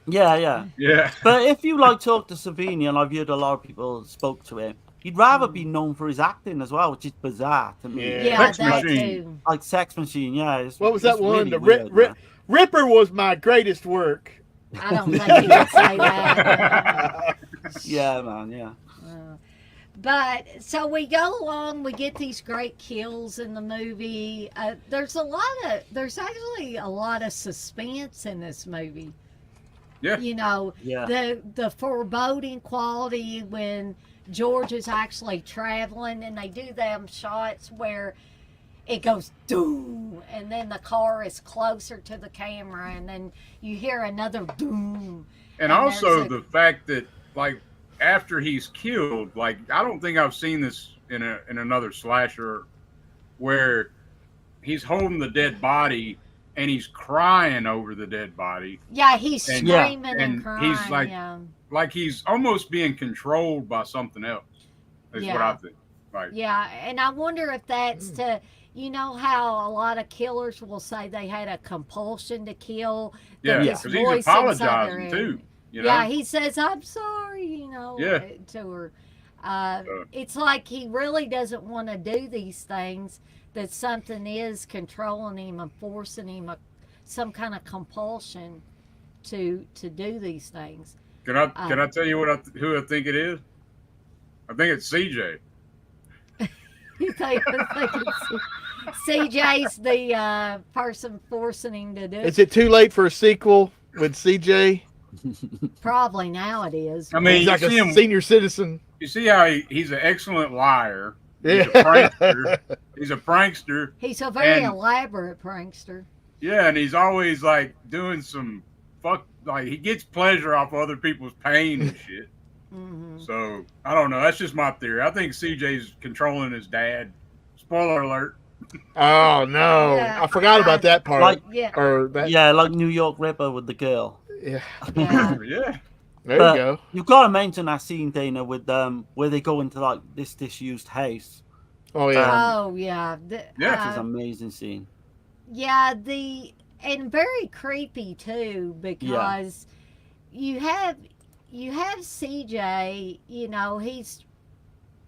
Yeah. Yeah. But if you like talk to Savini, and I've heard a lot of people spoke to him, he'd rather be known for his acting as well, which is bizarre to me. Yeah. Yeah, Sex that Machine. too. Like Sex Machine, yeah. What was that it's one? really The weird, man. Ripper was my greatest work. I don't think he would say that. Yeah, man, yeah. But so we go along, we get these great kills in the movie. There's actually a lot of suspense in this movie. Yeah. You know, Yeah. the foreboding quality when George is actually traveling, and they do them shots where it goes doom, and then the car is closer to the camera, and then you hear another doom. And And also there's a- the fact that, like, after he's killed, like, I don't think I've seen this in another slasher where he's holding the dead body and he's crying over the dead body. Yeah, he's And- screaming and and crying. he's like- yeah. Like he's almost being controlled by something else. Is what I Yeah. think. Like, Yeah, and I wonder if that's to, you know, how a lot of killers will say they had a compulsion to kill. yeah, this because he's voice inside their apologizing head. too. You know? Yeah, he says, "I'm sorry," you know, Yeah. to her. It's like he really doesn't want to do these things, that something is controlling him and forcing him some kind of compulsion to do these things. Can I tell you who I think it is? I think it's CJ. You think CJ's the person forcing him to do it? Is it too late for a sequel with CJ? Probably now it is. I mean, He's you like see a him. senior citizen. You see how he's an excellent liar. He's Yeah. a prankster. He's a prankster. He's a very And- elaborate prankster. Yeah, and he's always like doing some like he gets pleasure off other people's pain and shit. Hmm. So I don't know. That's just my theory. I think CJ's controlling his dad. Spoiler alert. Oh no, Yeah. I forgot about that part. Like- Yeah. or that. Yeah, like New York Ripper with the girl. Yeah. Yeah. Yeah. There But- you go. You've got to mention that scene, Dana, with where they go into like this disused house. Oh yeah. Oh yeah. Yeah. It's an amazing scene. Yeah, and very creepy too, because you have CJ, you know, he's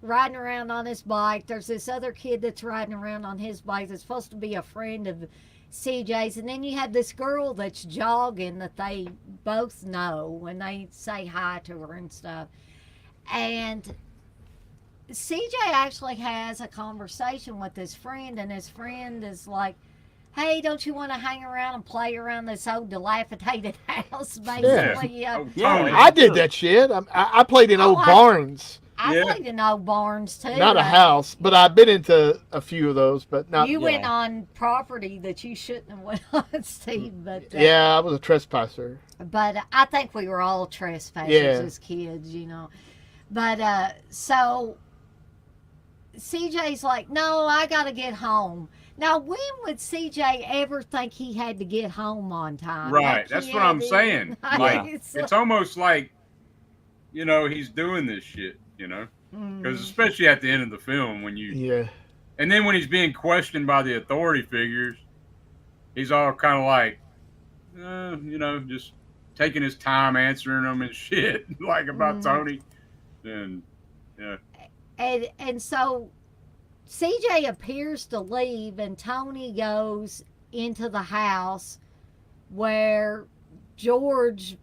riding around on his bike. There's this other kid that's riding around on his bike that's supposed to be a friend of CJ's, and then you have this girl that's jogging that they both know, and they say hi to her and stuff. And CJ actually has a conversation with his friend, and his friend is like, "Hey, don't you want to hang around and play around this old dilapidated house?" Basically, yeah. Oh, Yeah. Tony. I did that shit. I played in Oh, old I- barns, I Yeah. played in old barns too. not a house, but I've been into a few of those, but not. You went Yeah. on property that you shouldn't have went on, Steve. But Yeah, I was a trespasser. but I think we were all trespassers Yeah. as kids, you know. But so CJ's like, "No, I got to get home." Now, when would CJ ever think he had to get home on time? Right. That That's kid what I'm is- saying. Like, It's almost like, you know, he's doing this shit, you know, Mm. because especially at the end of the film when you, Yeah. and then when he's being questioned by the authority figures, he's all kind of like, you know, just taking his time answering them and shit, like about Mhm. Tony. And And so CJ appears to leave, and Tony goes into the house where George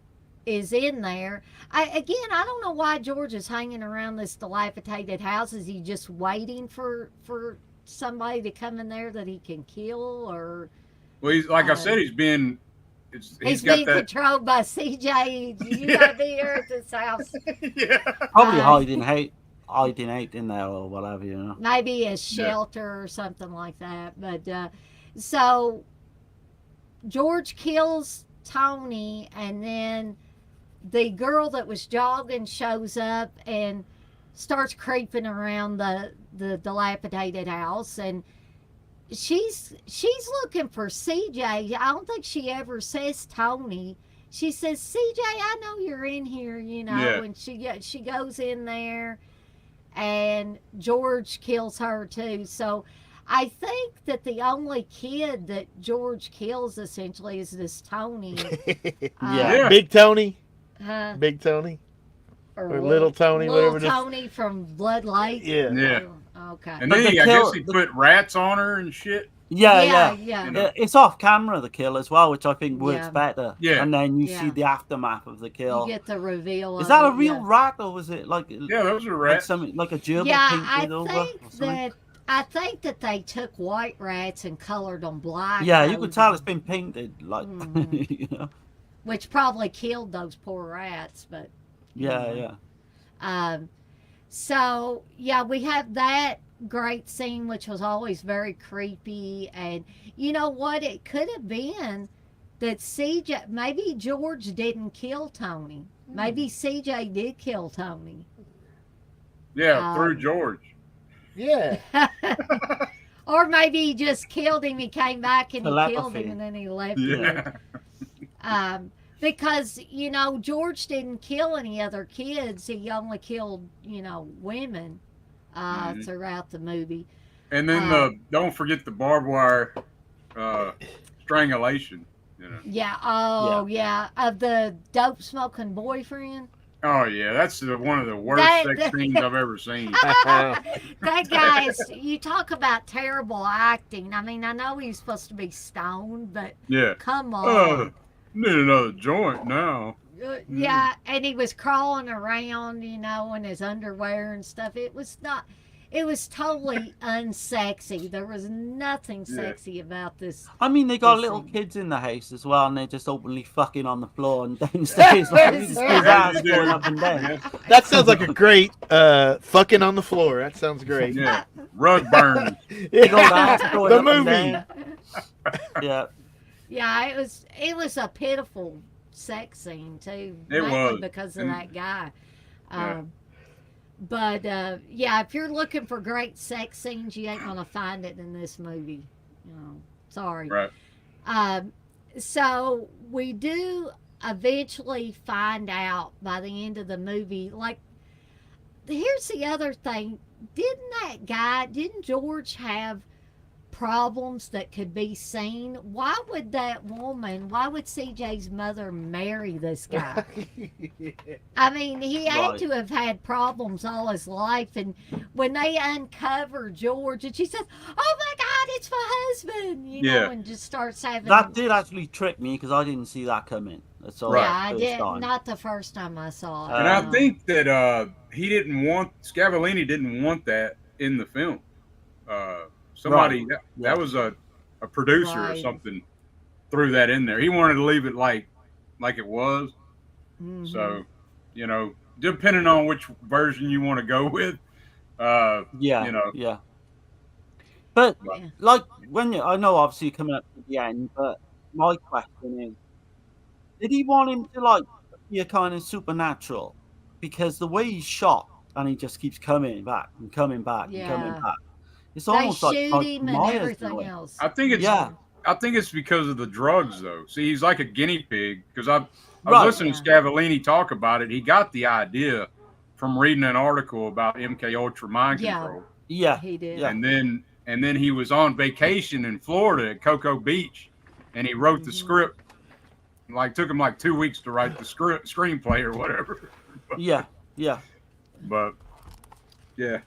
is in there. I don't know why George is hanging around this dilapidated house. Is he just waiting for somebody to come in there that he can kill, or well, he's like I said, he's being, he's got being that. controlled by CJ? You Yeah. gotta be here at this house. Yeah. Probably Uh, hiding out in there or whatever, you know. Maybe a shelter or something like that. But so George kills Tony, and then the girl that was jogging shows up and starts creeping around the dilapidated house, and she's looking for CJ. I don't think she ever says Tony. She says, CJ, I know you're in here, Yeah. and she goes in there, and George kills her too. So I think that the only kid that George kills essentially is this Tony. Yeah. Big Tony, Uh, Big Tony, or what? Little Tony, Little whatever. Tony from Blood Lake. Yeah. Yeah. Oh, okay. And But then the I kill- guess he put rats on her and shit. Yeah, Yeah, yeah. yeah. Yeah, it's off camera, the kill as well, which I think works Yeah. better. Yeah. And then you Yeah. see the aftermath of the kill. You get the reveal. Is of that a it, real yeah. rat, or was it like Yeah, those are like rats. something like a gerbil Yeah, painted over? Or something? I think that they took white rats and colored them black. Yeah, you though, could tell it's been painted, like Mhm. you know. which probably killed those poor rats. But Yeah, anyway. yeah. So yeah, we have that great scene, which was always very creepy. And you know what? It could have been that CJ, maybe George didn't kill Tony. Maybe CJ did kill Tony. Yeah, through George. Yeah. Or maybe he just killed him. He came back and he killed Telepathy. him, and then he left him. Yeah. Because George didn't kill any other kids. He only killed women Mhm. throughout the movie. And then don't forget the barbed wire strangulation. Yeah. Oh yeah. Of the dope smoking boyfriend. Oh yeah, that's one of the worst sex scenes I've ever seen. That guy is. You talk about terrible acting. I mean, I know he's supposed to be stoned, but Yeah. come on. Need another joint now. Yeah, and he was crawling around, in his underwear and stuff. It was totally unsexy. There was nothing sexy about this. I mean, they got This little thing. kids in the house as well, and they're just openly fucking on the floor and downstairs, like his ass going up and down. That sounds like a great fucking on the floor. That sounds great. Yeah. Rug burn. Big old ass going The up and movie. down. Yeah. Yeah, it was a pitiful sex scene too. It mainly was. because of And- that guy. Yeah. But yeah, if you're looking for great sex scenes, you ain't gonna find it in this movie. Sorry. Right. So we do eventually find out by the end of the movie. Like, here's the other thing: didn't George have problems that could be seen? Why would CJ's mother marry this guy? I mean, he had Right. to have had problems all his life. And when they uncover George, and she says, "Oh my God, it's my husband," Yeah. and just starts having. That did actually trick me because I didn't see that coming. That's all. Right. Yeah, I first did. time. Not the first time I saw it. And I no. think that he didn't want Scavellini didn't want that in the film. Somebody Right. that was a producer or Right. something threw that in there. He wanted to leave it like it was. Mhm. So, depending on which version you want to go with, Yeah. Yeah. But Yeah. like I know obviously you're coming up to the end, but my question is, did he want him to like be a kind of supernatural? Because the way he's shot and he just keeps coming back and coming back and coming Yeah. back. It's They almost shoot like him and Myers everything doing. else. I think it's Yeah. I think it's because of the drugs though. See, he's like a guinea pig because I was Right. listening to Scavellini talk about it. He got the idea from reading an article about MK Ultra mind Yeah. control, Yeah. He did. Yeah. and then he was on vacation in Florida at Cocoa Beach, and he wrote the Mhm. script. Like took him like 2 weeks to write the screenplay or whatever. Yeah. Yeah. But yeah,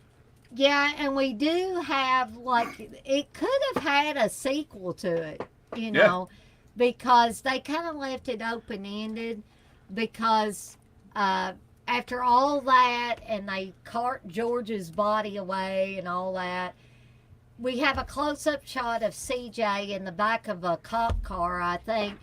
Yeah, and we do have it could have had a sequel to it, because they kind of left it open ended because after all that and they cart George's body away and all that, we have a close up shot of CJ in the back of a cop car, I think,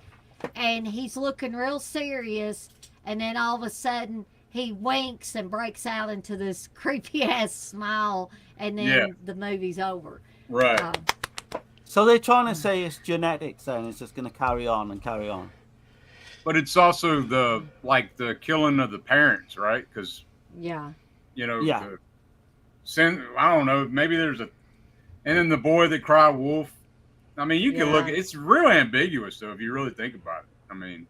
and he's looking real serious, and then all of a sudden he winks and breaks out into this creepy ass smile, and then Yeah. the movie's over. right. So they're trying to say it's genetics then, it's just gonna carry on and carry on. But it's also the killing of the parents, right? Because Yeah. Yeah. I don't know. Maybe there's And then the boy that cried wolf. I mean, you can Yeah. look at it's real ambiguous though if you really think about it. I mean,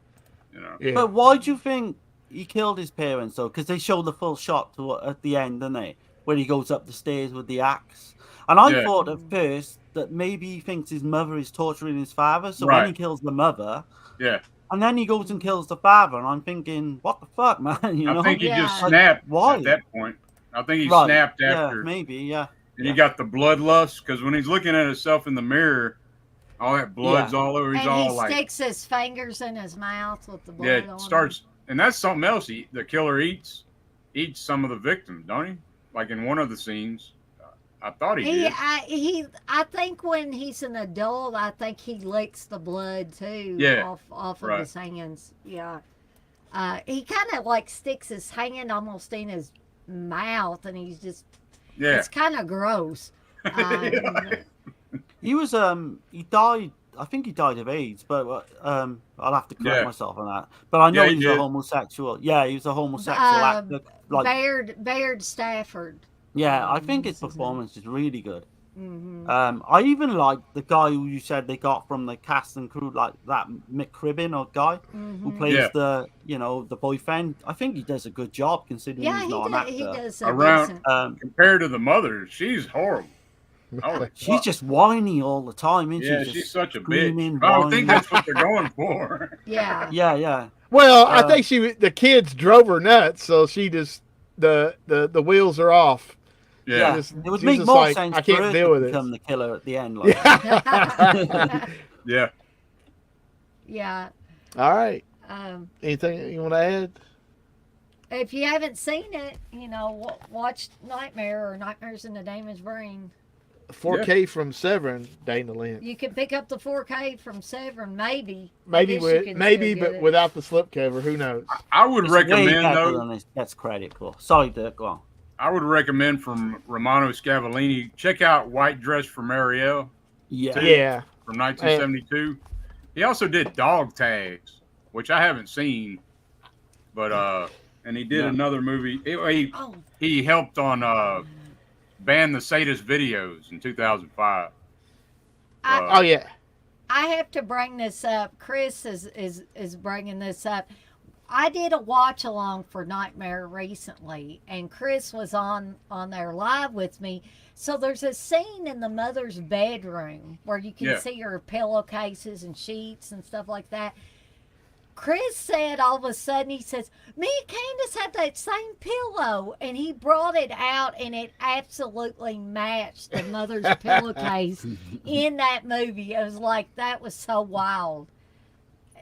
you know. Yeah. But why do you think he killed his parents though? Because they show the full shot at the end, don't they? When he goes up the stairs with the axe. And I Yeah. thought at first that maybe he thinks his mother is torturing his father. So Right. when he kills the mother, Yeah. and then he goes and kills the father, and I'm thinking, what the fuck, man? You know? I think he just Yeah. snapped Why? at that point. I think he Right. snapped Yeah, after. maybe, yeah. And he got the bloodlust because when he's looking at himself in the mirror, all that blood's all over. He's And all he like, sticks his fingers in his mouth with the blood yeah, on it starts. And that's something else. The killer eats some of the victims, don't he? Like in one of the scenes, I thought he did. I think when he's an adult, I think he licks the blood too. Yeah, off right. of his hands. Yeah. He kind of like sticks his hand almost in his mouth, and he's just. Yeah. It's kind of gross. He was he died. I think he died of AIDS, but I'll have to correct myself on that. But I know Yeah, he he's did. a homosexual. Yeah, he was a homosexual actor. Like, Bayard Stafford. yeah, I think his What's his performance is really good. Mm-hmm. I even like the guy who you said they got from the cast and crew, like that Mick Cribbin or guy who plays Yeah. the boyfriend. I think he does a good job considering Yeah, he's not an actor. he does. Around- Decent. Compared to the mother, she's horrible. Oh, She's just whiny all the time, isn't yeah, she? she's Just such a screaming, bitch. I would think whining. that's what they're going for. Yeah. Yeah. Well, I think the kids drove her nuts, so she just the wheels are off. Yeah. Just- It would she's make just more like, sense I for can't her deal to with it. become the killer at the end. Like. Yeah. Yeah. All right. Anything you want to add? If you haven't seen it, watch Nightmare or Nightmares in the Damaged Brain. 4K from Severn, Dana Lynch. You can pick up the 4K from Severn, maybe. Maybe I guess you can but still get it. without the slipcover. Who knows? I would It's way recommend better though. than it gets credit for. Sorry, Dirk. Go on. I would recommend from Romano Scavallini. Check out White Dress for Marielle Yeah. Yeah. from 1972. He also did Dog Tags, which I haven't seen, but and he did another movie. He helped on Ban the Sadist videos in 2005. Oh yeah. I have to bring this up. Chris is bringing this up. I did a watch along for Nightmare recently, and Chris was on there live with me. So there's a scene in the mother's bedroom where you can see her pillowcases and sheets and stuff like that. Chris said all of a sudden, he says, me and Candace had that same pillow. And he brought it out, and it absolutely matched the mother's pillowcase in that movie. It was like, that was so wild.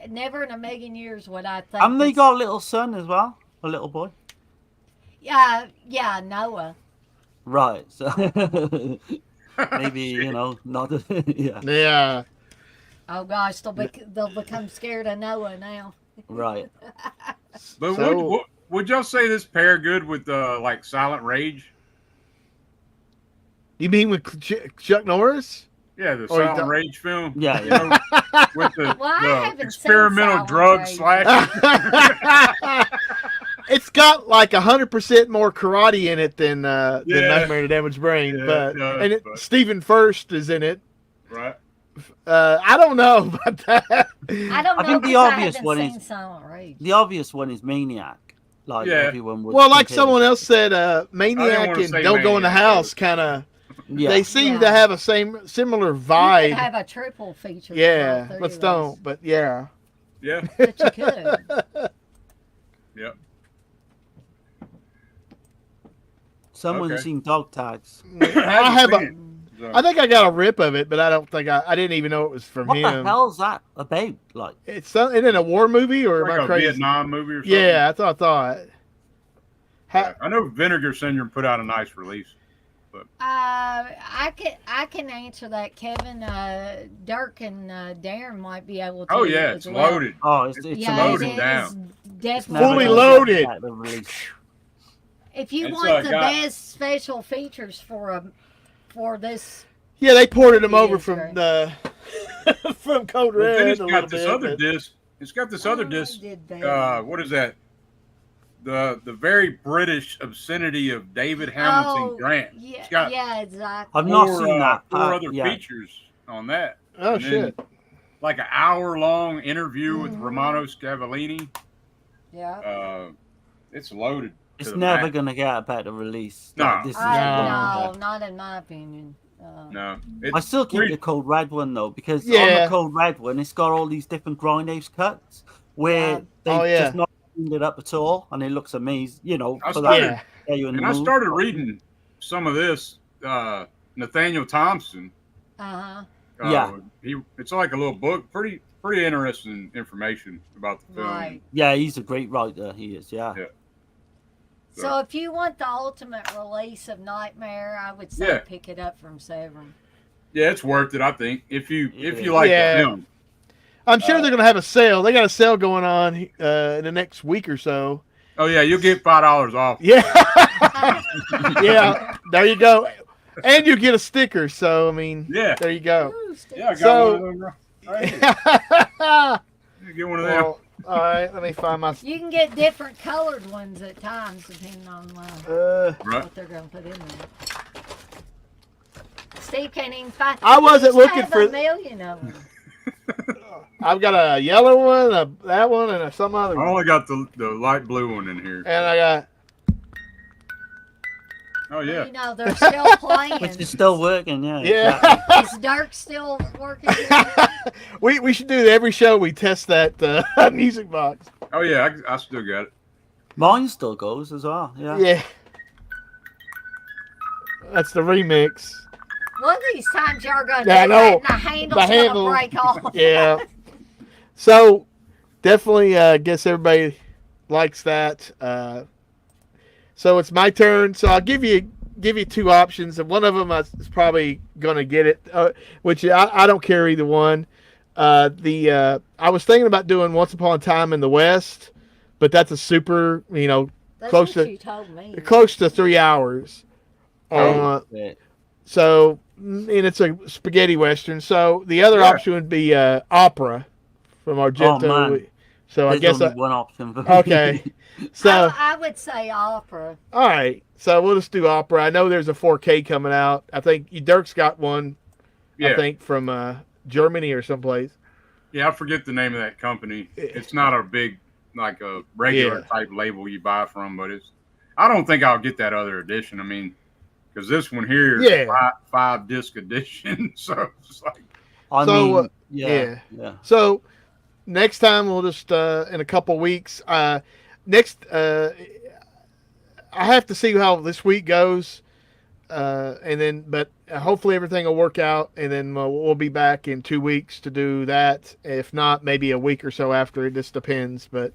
Never in a million years would I think. And they got a little son as well, a little boy. Yeah, Noah. Right. So maybe not. Yeah. Yeah. Oh gosh, they'll become scared of Noah now. Right. But So- would y'all say this pair good with like Silent Rage? You mean with Chuck Norris? Yeah, the Or you Silent don't- Rage film. Yeah. You know, with the, Well, I the haven't seen experimental Silent drug Rage. slasher. It's got like 100% more karate in it than Nightmare on the Damaged Brain, Yeah, but it does, but- Stephen First is in it. Right. I don't know about that. I don't know. I think the 'cause obvious I haven't one seen is- Silent Rage. The obvious one is Maniac. Like Yeah. everyone would. Well, like compare. someone else said, Maniac wanna and say Don't Go in the Maniac. House kind of. Yeah. They seem Yeah. to have a similar You vibe. could have a triple feature. for all Yeah, three let's of don't. But yeah. Yeah. those. But you could. Yep. Someone's Okay. seen Dog Tags. I have seen a. it, so. I think I got a rip of it, but I don't think I didn't even know it was from What the him. hell's that about? Like, It's isn't it a war movie or like am I a crazy? Vietnam movie or something. Yeah, I thought. Yeah. I know Vinegar Syndrome put out a nice release. I can answer that, Kevin. Dirk and Darren might be able to. Oh yeah, as it's well. loaded. oh, it's Yeah, loaded it is down. definitely Fully never loaded. gonna get the release. If you It's, want the got- best special features for this, Yeah, they ported them It over is, from right. the from Code But then Red it's a got little this bit. other but- disc. It's got this other Oh, disc. they did that. What is that? the very British obscenity of David Hamilton Grant. Yeah, It's got exactly. I've not seen that. four other yeah. features on that. Oh And then, shit! like an hour-long interview with Romano Scavellini. Yeah. It's loaded. It's to the never max. going to get a better release. No. Like, this is the one. No, Yeah. not in my opinion. No, I still keep the Code Red one though, because on Yeah. the Code Red one, it's got all these different grindhouse cuts where Yeah. they just not cleaned it up at all, and it looks amazing. You know, I for started- that. Yeah, you in the And I mood. started reading some of this. Nathaniel Thompson. Uh-huh. Yeah. It's like a little book. Pretty interesting information about the film. Right. Yeah, he's a great writer. He is. Yeah. Yeah. So if you want the ultimate release of Nightmare, I would say Yeah. pick it up from Severn. Yeah, it's worth it. I think if you Yeah. like Yeah. the film. I'm sure they're gonna have a sale. They got a sale going on in the next week or so. Oh yeah, you'll get $5 off. Yeah, yeah. There you go, and you get a sticker. So I mean, Yeah. there you go. Ooh, Yeah, I got So- one of them. Right here. Get one of them. Well, all right, let me find my. You can get different colored ones at times depending on Right. what they're going to put in there. Steve can't even find. I wasn't He used to looking have for- a million of them. I've got a yellow one, that one, and some other I one. only got the light blue one in here. And I got. Oh yeah. You know, they're still playing. Which is still working. Yeah. Yeah. exactly. Is Dirk still working? we should do every show. We test that music box. Oh yeah, I still got it. Mine still goes as well. Yeah. Yeah. That's the remix. One of these times you're going to Yeah, I do know. that and the handle's The handle. going to break off. Yeah. So definitely guess everybody likes that. So it's my turn. So I'll give you two options, and one of them is probably going to get it, which I don't care either one. I was thinking about doing Once Upon a Time in the West, but that's a super, That's Close what to- you told me. close to 3 hours. Yeah. So, and it's a spaghetti western. So the other Yeah. option would be Opera from Argento. Oh, man. So I There's guess only one option for me. okay. So I would say opera. all right. So we'll just do Opera. I know there's a 4K coming out. I think Dirk's got one. Yeah. I think from Germany or someplace. Yeah, I forget the name of that company. It's not a big, like a regular type label you buy from, but I don't think I'll get that other edition. I mean, because this one here is Yeah. five disc edition, so it's like I So, mean, yeah. So next time we'll just in a couple weeks. I have to see how this week goes, and then but hopefully everything will work out, and then we'll be back in 2 weeks to do that. If not, maybe a week or so after. It just depends, but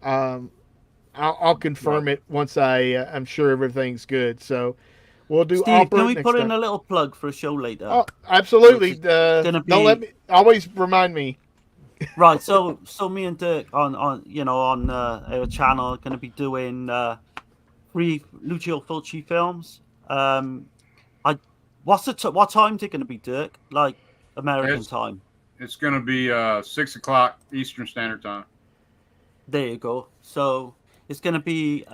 I'll confirm it once I'm sure everything's good. So we'll do. Steve, Opera can we next put in time. a little plug for a show later? Oh, absolutely. gonna Don't let be- me. Always remind me. Right, so me and Dirk on our channel are going to be doing 3 Lucio Fulci films. What time's it going to be, Dirk? Like American It's- time. it's going to be 6 o'clock Eastern Standard Time. There you go. So it's going to be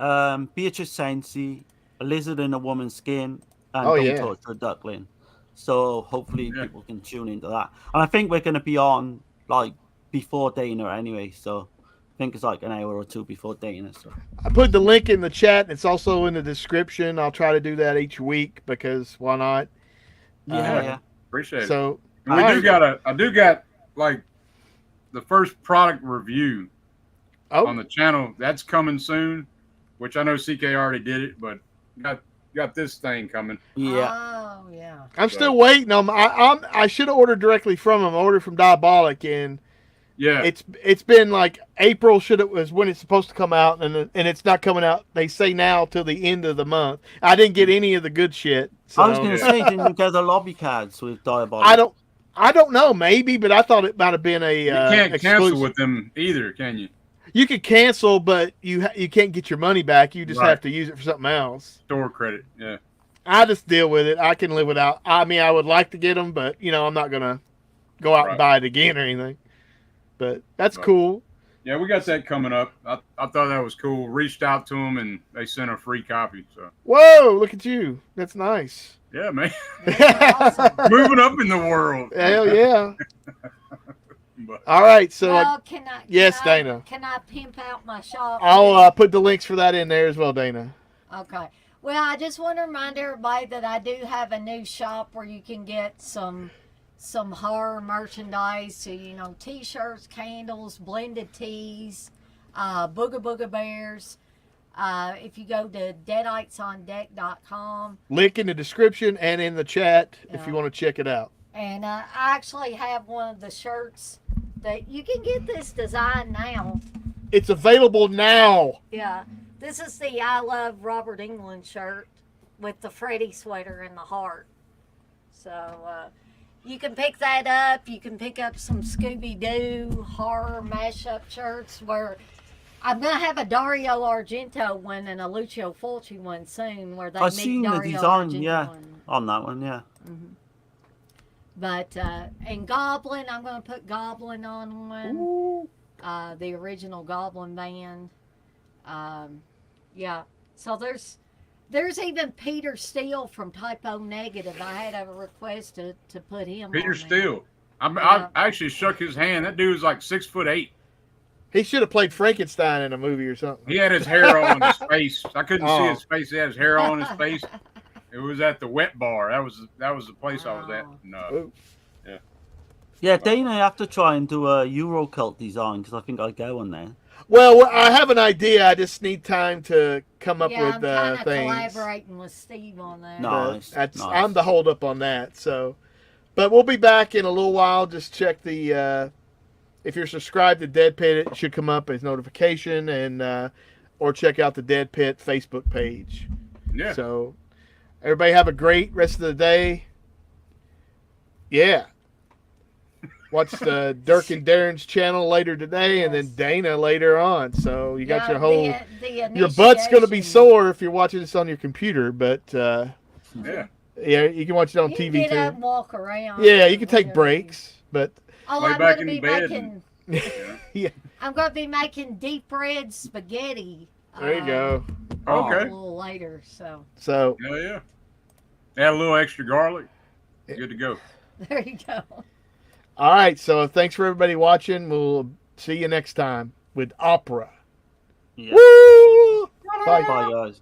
Beatrice Sensi, A Lizard in a Woman's Skin, and Oh, Don't yeah. Touch a Duckling. So hopefully Yeah. people can tune into that. And I think we're going to be on like before Dana anyway. So I think it's like an hour or two before Dana. So I put the link in the chat. It's also in the description. I'll try to do that each week because why not? yeah. Appreciate it. So And we all do right. I do got like the first product review on Oh, the channel. That's coming soon, which I know CK already did it, but got this thing coming. Yeah. Oh, yeah. I'm still waiting on. I should have ordered directly from them. I ordered from Diabolic, and Yeah. it's been like April was when it's supposed to come out, and it's not coming out. They say now till the end of the month. I didn't get any of the good shit. So I was going to say, didn't you get the lobby cards with Diabolic? I don't know, maybe, but I thought it might have been a. You can't cancel exclusive. with them either, can you? You could cancel, but you can't get your money back. You just Right. have to use it for something else. Store credit. Yeah. I just deal with it. I can live without. I mean, I would like to get them, but I'm not gonna go out and Right. buy it again or anything. But that's Right. cool. Yeah, we got that coming up. I thought that was cool. Reached out to them and they sent a free copy. So Whoa, look at you. That's nice. yeah, man, That's awesome. moving up in the world. Hell yeah. But, All right, so Well, can I? yes, Dana. Can I pimp out my shop? I'll put the links for that in there as well, Dana. Okay. Well, I just want to remind everybody that I do have a new shop where you can get some horror merchandise. So, T-shirts, candles, blended teas, Booga Booga Bears. If you go to deaditesondeck.com. Link in the description and in the chat if you want to check it out. And I actually have one of the shirts that you can get this design now. It's available now. Yeah. This is the I Love Robert England shirt with the Freddy sweater and the heart. So you can pick that up. You can pick up some Scooby-Doo horror mashup shirts where I'm going to have a Dario Argento one and a Lucio Fulci one soon where they I've meet seen Dario the design, Argento yeah, and, on that one, yeah. Mm-hmm. But, and Goblin, I'm going to put Goblin on one. The original Goblin band. Yeah. So there's even Peter Steele from Typo Negative. I had a request to put him Peter on Steele. Yeah. I actually shook his hand. That dude's like 6'8". He should have played Frankenstein in a movie or something. He had his hair all on his face. I couldn't see Oh. his face. He had his hair all on his face. It was at the Wet Bar. That was the place I was at. No. Yeah, Dana, you have to try and do a Eurocult design because I think I go on there. Well, I have an idea. I just need time to come up Yeah, with I'm kind of things. collaborating with Steve on that. Nice. That's, nice. I'm the hold up on that. So, but we'll be back in a little while. Just check the if you're subscribed to Dead Pit, it should come up as notification, and or check out the Dead Pit Facebook page. Yeah. So, everybody have a great rest of the day. Yeah. Watch Dirk and Darren's channel later today, and then Dana later on. So you got your whole your butt's going to be sore if you're watching this on your computer, but Yeah. yeah, you can watch it on You TV can get too. up and walk around. Yeah, you can take whatever. breaks, but Oh, Lay I'm back going to in be bed making. yeah, I'm going to be making deep red spaghetti. there you go. A Okay. little later, so So Hell yeah. Add a little extra garlic. Good to go. there you go. all right, so thanks for everybody watching. We'll see you next time with Opera. Yeah. Woo! Bye. Bye, guys.